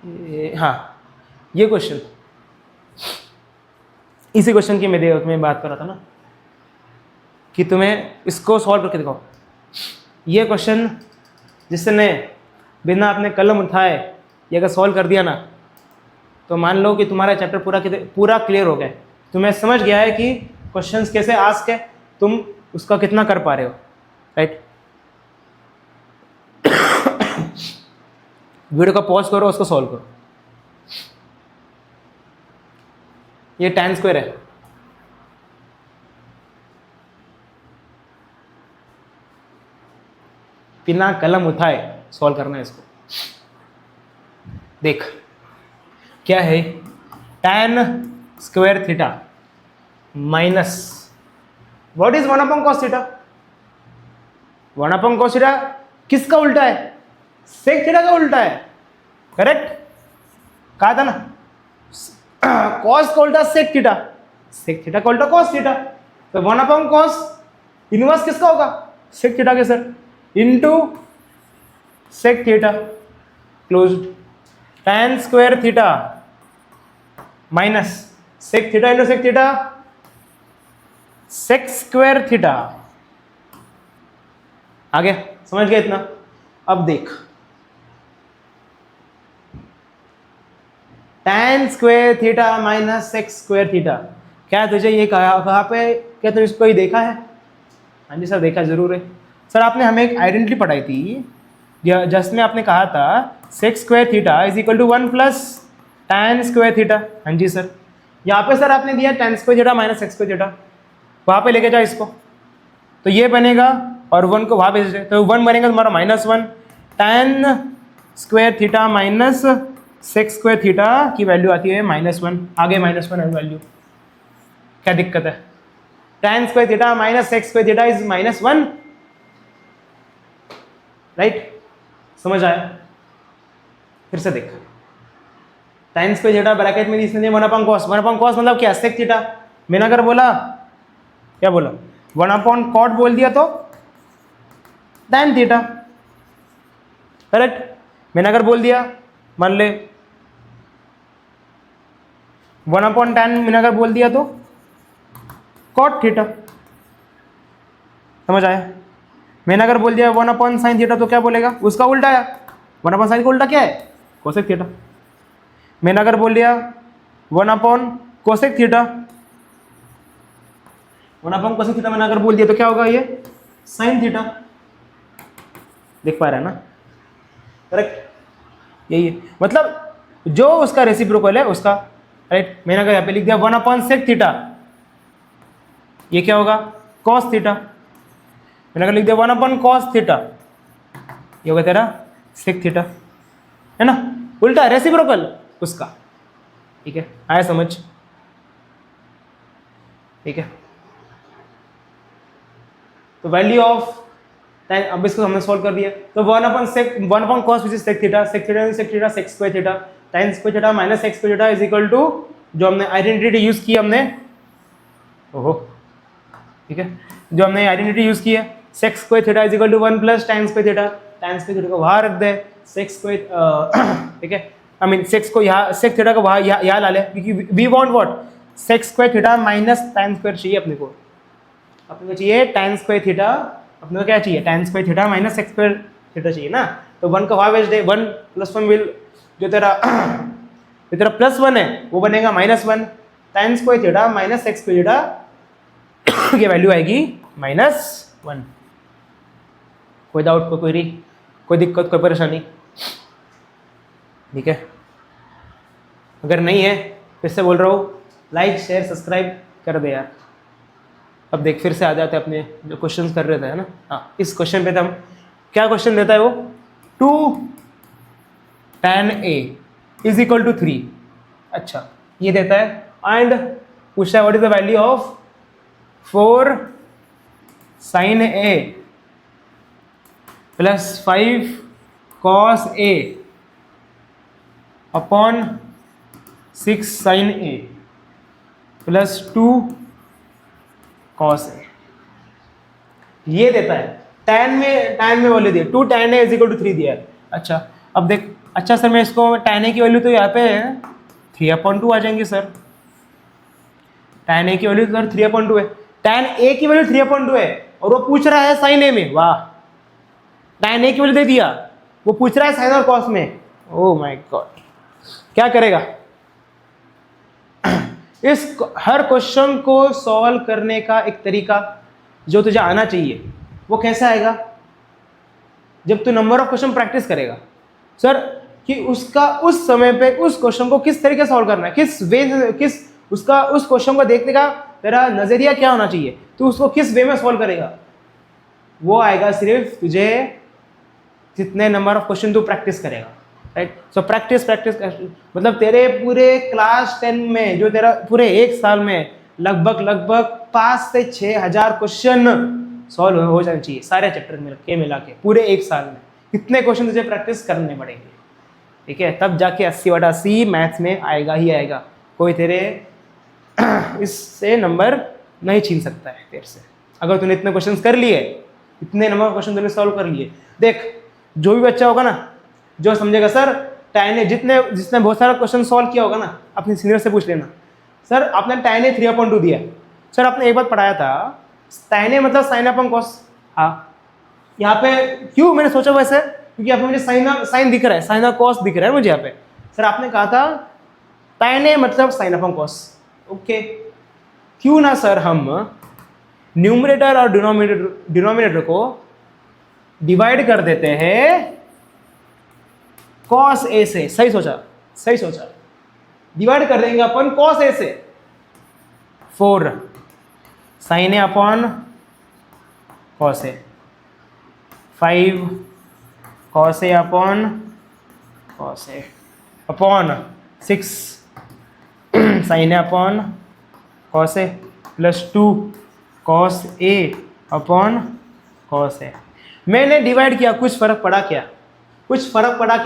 ये, हाँ ये क्वेश्चन, इसी क्वेश्चन की मैं बात कर रहा था ना। कि तुम्हें इसको सॉल्व करके दिखाओ। ये क्वेश्चन जिसने बिना अपने कलम उठाए ये अगर सॉल्व कर दिया ना, तो मान लो कि तुम्हारा चैप्टर पूरा क्लियर हो गया, तुम्हें समझ गया है कि क्वेश्चंस कैसे आस्क है, तुम उसका कितना कर पा रहे हो, राइट। वीडियो का पॉज करो, उसको सॉल्व करो। ये tan स्क्वायर है, बिना कलम उठाए सॉल्व करना है इसको। देख क्या है, tan square theta minus what is 1 cos theta. 1 cos theta किसका उल्टा है? सेक थीटा का उल्टा है, करेक्ट। कहा था ना, cos का उल्टा सेक थीटा, सेक थीटा का उल्टा cos थीटा। तो 1 cos इनवर्स किसका होगा? सेक थीटा के sir, into sec theta closed. tan square theta minus sec theta into sec theta, sec square theta. आगे समझ गए इतना? अब देख, tan square theta minus sec square theta, क्या तुझे ये कहाँ पे, क्या तुझे इसको ही देखा है? हाँ जी सर देखा जरूर है सर। आपने हमें एक आइडेंटिटी पढ़ाई थी जिसमें आपने कहा था sec square theta is equal to 1 plus tan square theta. हाँ जी सर, यहाँ पे सर आपने दिया tan square theta minus sec square theta, वहाँ पे लेके जाओ इसको, तो ये बनेगा और 1 को वहाँ भेज दे, तो 1 बनेगा तुम्हारा -1। tan square theta minus sec square theta की वैल्यू आती है -1, आगे -1 है वैल्यू, क्या दिक्कत है? tan square theta minus sec square theta is -1, right. समझ आया? फिर से देख, tan स्क्वायर थीटा ब्रैकेट में इसने 1 cos, 1 cos मतलब क्या? Sec theta. मैंने अगर बोला, क्या बोला, 1 cot बोल दिया तो tan थीटा, करेक्ट। मैंने अगर बोल दिया, मान ले 1/tan मैंने अगर बोल दिया तो cot थीटा। समझ आया? मैंने अगर बोल दिया 1/sin थीटा तो क्या बोलेगा? उसका उल्टा है। 1/sin का उल्टा क्या है? Cosec theta. मैंने अगर बोल दिया 1/cosec थीटा, 1/cosec थीटा मैंने अगर बोल दिया तो क्या होगा? ये sin थीटा। देख पा रहे हैं ना? करेक्ट, यही है। मतलब जो उसका रेसिप्रोकल है उसका, राइट। मैंने अगर यहाँ पे लिख दिया 1/sec थीटा, ये क्या होगा? cos theta. मैंने अगर लिख दिया 1/cos थीटा, ये होगा तेरा sec थीटा, है ना? उल्टा रेसिप्रोकल उसका, ठीक है। आया समझ? ठीक है। तो वैल्यू ऑफ tan, अब इसको हमने सॉल्व कर दिया, तो 1/cos which is sec theta, sec theta is sec theta, sec square theta, tan square theta minus sec square theta is equal to, जो हमने आइडेंटिटी यूज की हमने, ओहो, ठीक है, जो हमने आइडेंटिटी यूज की है, sec square theta is equal to 1 plus tan square theta. tan square theta को वहां रख दे, sec स्क्वायर, ठीक है, आई मीन सेक्स को यहाँ, सेक थीटा को वहाँ यहाँ ला ले, क्योंकि we want what? Sec square theta minus tan square चाहिए अपने को चाहिए tan स्क्वायर थीटा, अपने को क्या चाहिए? tan square theta minus sec square theta चाहिए ना। तो 1 का वहाँ भेज दे, 1 + 1 विल, जो तेरा +1 है वो बनेगा -1, tan square theta minus sec square theta की वैल्यू आएगी -1। कोई डाउट, कोई क्वेरी, कोई दिक्कत, कोई परेशानी? ठीक है, अगर नहीं है फिर से बोल रहा हूँ, लाइक शेयर सब्सक्राइब कर दे यार। अब देख फिर से आ जाते अपने जो क्वेश्चन कर रहे थे, है ना। हाँ, इस क्वेश्चन पे हम क्या क्वेश्चन देता है वो, 2 tan A is equal to 3, अच्छा ये देता है, एंड पूछता है what is the value of 4 sin A plus 5 cos A upon 6 sin A plus 2 cos A, ये देता है। tan में वैल्यू दिया 2 tan A is equal to 3 दिया है। अच्छा अब देख, अच्छा सर मैं इसको tan A की वैल्यू तो यहाँ पे 3/2 आ जाएंगे सर, tan A की वैल्यू तो 3/2 है, tan a की वैल्यू 3/2 है और वो पूछ रहा है sin a में, वाह, tan a की वैल्यू दे दिया, वो पूछ रहा है sin और cos में, ओ माय गॉड, क्या करेगा? इस हर क्वेश्चन को सॉल्व करने का एक तरीका जो तुझे आना चाहिए वो कैसा आएगा? जब तू नंबर ऑफ क्वेश्चन प्रैक्टिस करेगा सर, कि उसका उस समय पे उस क्वेश्चन को किस तरीके से सॉल्व करना है, किस वे, किस उसका उस क्वेश्चन को देखने का तेरा नजरिया क्या होना चाहिए, तू उसको किस वे में सॉल्व करेगा, वो आएगा सिर्फ तुझे जितने नंबर ऑफ क्वेश्चन तू प्रैक्टिस करेगा, राइट? सो प्रैक्टिस प्रैक्टिस, मतलब तेरे पूरे क्लास 10 में, जो तेरा पूरे एक साल में लगभग 5 से 6 हजार क्वेश्चन सॉल्व हो जाने चाहिए सारे चैप्टर मिला के पूरे एक साल में। कितने क्वेश्चन तुझे प्रैक्टिस करने पड़ेंगे, ठीक है? तब जाके 80/80 मैथ्स में आएगा ही आएगा, कोई तेरे इससे नंबर नहीं छीन सकता है तेरे से। अगर तूने इतने क्वेश्चन कर लिए, इतने नंबर क्वेश्चन तूने सॉल्व कर लिए, देख जो भी बच्चा होगा ना, जो समझेगा सर tan a, जिसने बहुत सारा क्वेश्चन सॉल्व किया होगा ना, अपने सीनियर से पूछ लेना, सर आपने tan a 3/2 दिया, सर आपने एक बात पढ़ाया था tan a मतलब sin अपॉन cos, हाँ यहाँ पे क्यों मैंने सोचा वैसे, क्योंकि यहाँ पे मुझे साइन दिख रहा है, साइन और कॉस दिख रहा है मुझे यहाँ पे, सर आपने कहा था tan a मतलब sin अपॉन cos, ओके, क्यों ना सर हम न्यूमरेटर और डिनोमिनेटर को डिवाइड कर देते हैं cos a से, सही सोचा, डिवाइड कर देंगे अपन cos a से, 4 sin a upon cos a, 5 cos a upon cos a upon 6 sin a upon cos a plus 2 cos a upon cos a। मैंने डिवाइड किया, कुछ फर्क पड़ा क्या?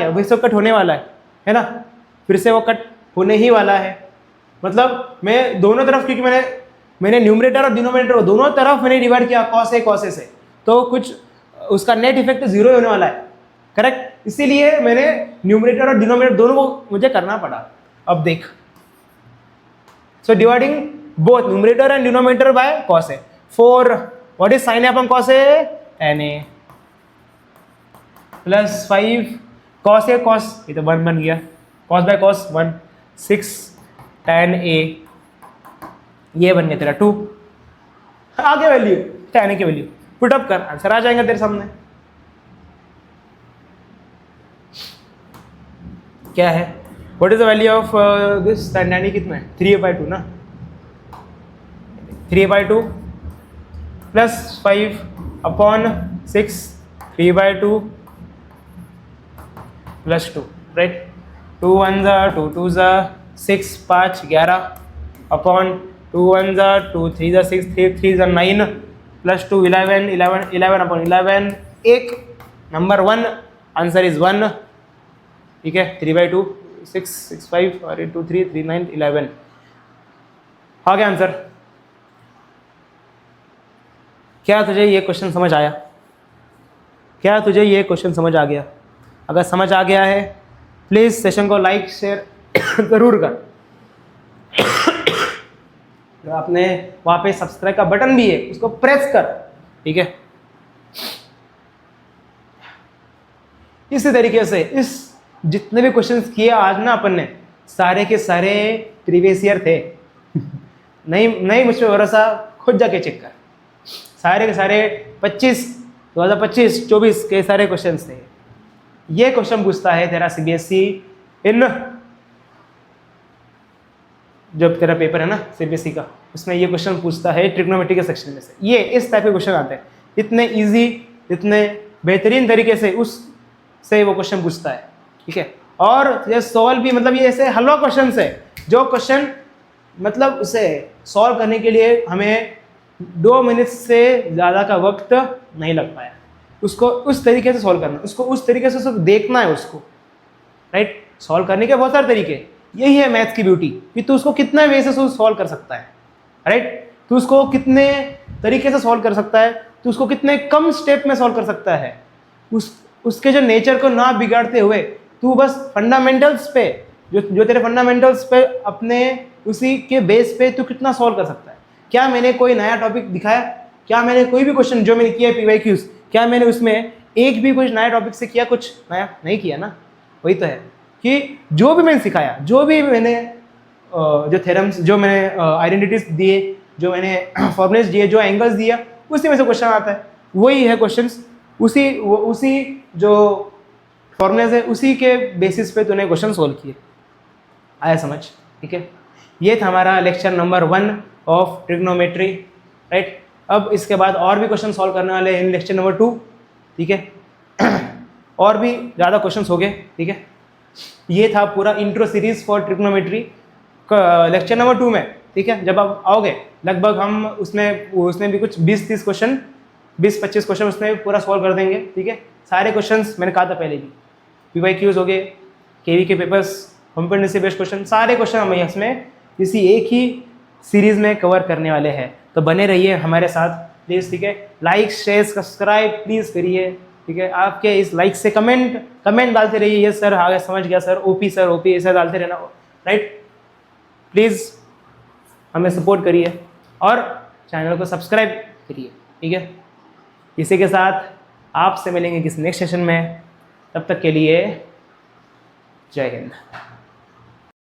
वैसे तो कट होने वाला है ना, फिर से वो कट होने ही वाला है, मतलब मैं दोनों तरफ, क्योंकि मैंने न्यूमरेटर और डिनोमिनेटर दोनों तरफ मैंने डिवाइड किया cos a से, तो कुछ उसका नेट इफेक्ट 0 होने वाला है, करेक्ट? इसीलिए मैंने न्यूमरेटर और डिनोमिनेटर दोनों को मुझे करना पड़ा। अब देख, so dividing both numerator and denominator by cos a, 4 what is sin a upon cos a, tan a plus 5 cos a cos, ये तो 1 बन गया, cos bye cos 1, 6 tan a, ये बन गया तेरा 2, आगे वैल्यू tan a की वैल्यू पुट अप कर, आंसर आ जाएगा तेरे सामने। क्या है, what is the value of this tan a कितना है, 3/2 ना, 3/2 प्लस 5 अपॉन 6, 3/2 प्लस 2, राइट? 2 1 जा 2 2 जा 6, 5 11 अपॉन 2 1 जा 2 3 जा 6, 3 3 जा 9 प्लस 2 11 अपॉन 11, एक नंबर 1, आंसर इज 1, ठीक है? 3/2 6 6 5 और 2 3 3 9 11 आ गया आंसर। क्या तुझे ये क्वेश्चन समझ आया? क्या तुझे ये क्वेश्चन समझ आ गया? अगर समझ आ गया है प्लीज़ सेशन को लाइक शेयर ज़रूर कर। आपने वहाँ पे सब्सक्राइब का बटन भी है, उसको प्रेस कर, ठीक है? इसी तरीके से इस जितने भी क्वेश्चंस किए आज ना अपन ने, सारे के सारे प्रीवियस ईयर थे। नहीं मुझ पर भरोसा, खुद जाके चेक कर, सारे के सारे 2025-24 के सारे क्वेश्चंस थे। ये क्वेश्चन पूछता है तेरा सीबीएसई इन, जब तेरा पेपर है ना सीबीएसई का, उसमें ये क्वेश्चन पूछता है ट्रिग्नोमेट्री के सेक्शन में से। ये इस टाइप के क्वेश्चन आते हैं, इतने इजी, इतने बेहतरीन तरीके से उससे वो क्वेश्चन पूछता है, ठीक है? और ये सॉल्व भी, मतलब ये ऐसे हलवा क्वेश्चन है, जो क्वेश्चन मतलब उसे सॉल्व करने के लिए हमें 2 मिनट से ज़्यादा का वक्त नहीं लग पाया। उसको उस तरीके से सॉल्व करना, उसको उस तरीके से सिर्फ देखना है उसको, राइट? सॉल्व करने के बहुत सारे तरीके, यही है मैथ्स की ब्यूटी, कि तू उसको कितने वे से सॉल्व कर सकता है, राइट? तू उसको कितने तरीके से सॉल्व कर सकता है, तू उसको कितने कम स्टेप में सॉल्व कर सकता है, उसके जो नेचर को ना बिगाड़ते हुए तू बस फंडामेंटल्स पे, जो तेरे फंडामेंटल्स पे अपने उसी के बेस पे तू कितना सॉल्व कर सकता है, क्या मैंने कोई नया टॉपिक दिखाया? क्या मैंने कोई भी क्वेश्चन जो मैंने किया है PYQs, क्या मैंने उसमें एक भी कुछ नया टॉपिक से किया? कुछ नया नहीं किया ना। वही तो है कि जो भी मैंने सिखाया, जो भी मैंने जो थेरम्स, जो मैंने आइडेंटिटीज दिए, जो मैंने फॉर्मुलेस दिए, जो एंगल्स दिया, उसी में से क्वेश्चन आता है। वही है क्वेश्चंस, उसी जो फॉर्मुलेस है उसी के बेसिस पे तूने क्वेश्चन सोल्व किए। आया समझ? ठीक है, ये था हमारा lecture number 1 of trigonometry, right. अब इसके बाद और भी क्वेश्चन सॉल्व करने वाले हैं इन लेक्चर नंबर 2, ठीक है। और भी ज़्यादा क्वेश्चंस हो गए, ठीक है। ये था पूरा intro series for trigonometry lecture number 2 में, ठीक है। जब आप आओगे लगभग हम उसमें भी कुछ 20-30 क्वेश्चन, 20-25 क्वेश्चन उसमें पूरा सॉल्व कर देंगे, ठीक है। सारे क्वेश्चंस मैंने कहा था पहले भी, PYQs हो गए, KV के पेपर्स, कॉम्पिटेंसी बेस्ड क्वेश्चन, सारे क्वेश्चन हम इसमें इसी एक ही सीरीज में कवर करने वाले हैं। तो बने रहिए हमारे साथ प्लीज़, ठीक है। लाइक शेयर सब्सक्राइब प्लीज़ करिए, ठीक है। आपके इस लाइक से कमेंट डालते रहिए, यस सर आगे समझ गया सर, ओपी ऐसा डालते रहना, राइट। प्लीज़ हमें सपोर्ट करिए और चैनल को सब्सक्राइब करिए, ठीक है। इसी के साथ आपसे मिलेंगे किसी नेक्स्ट सेशन में, तब तक के लिए जय हिंद।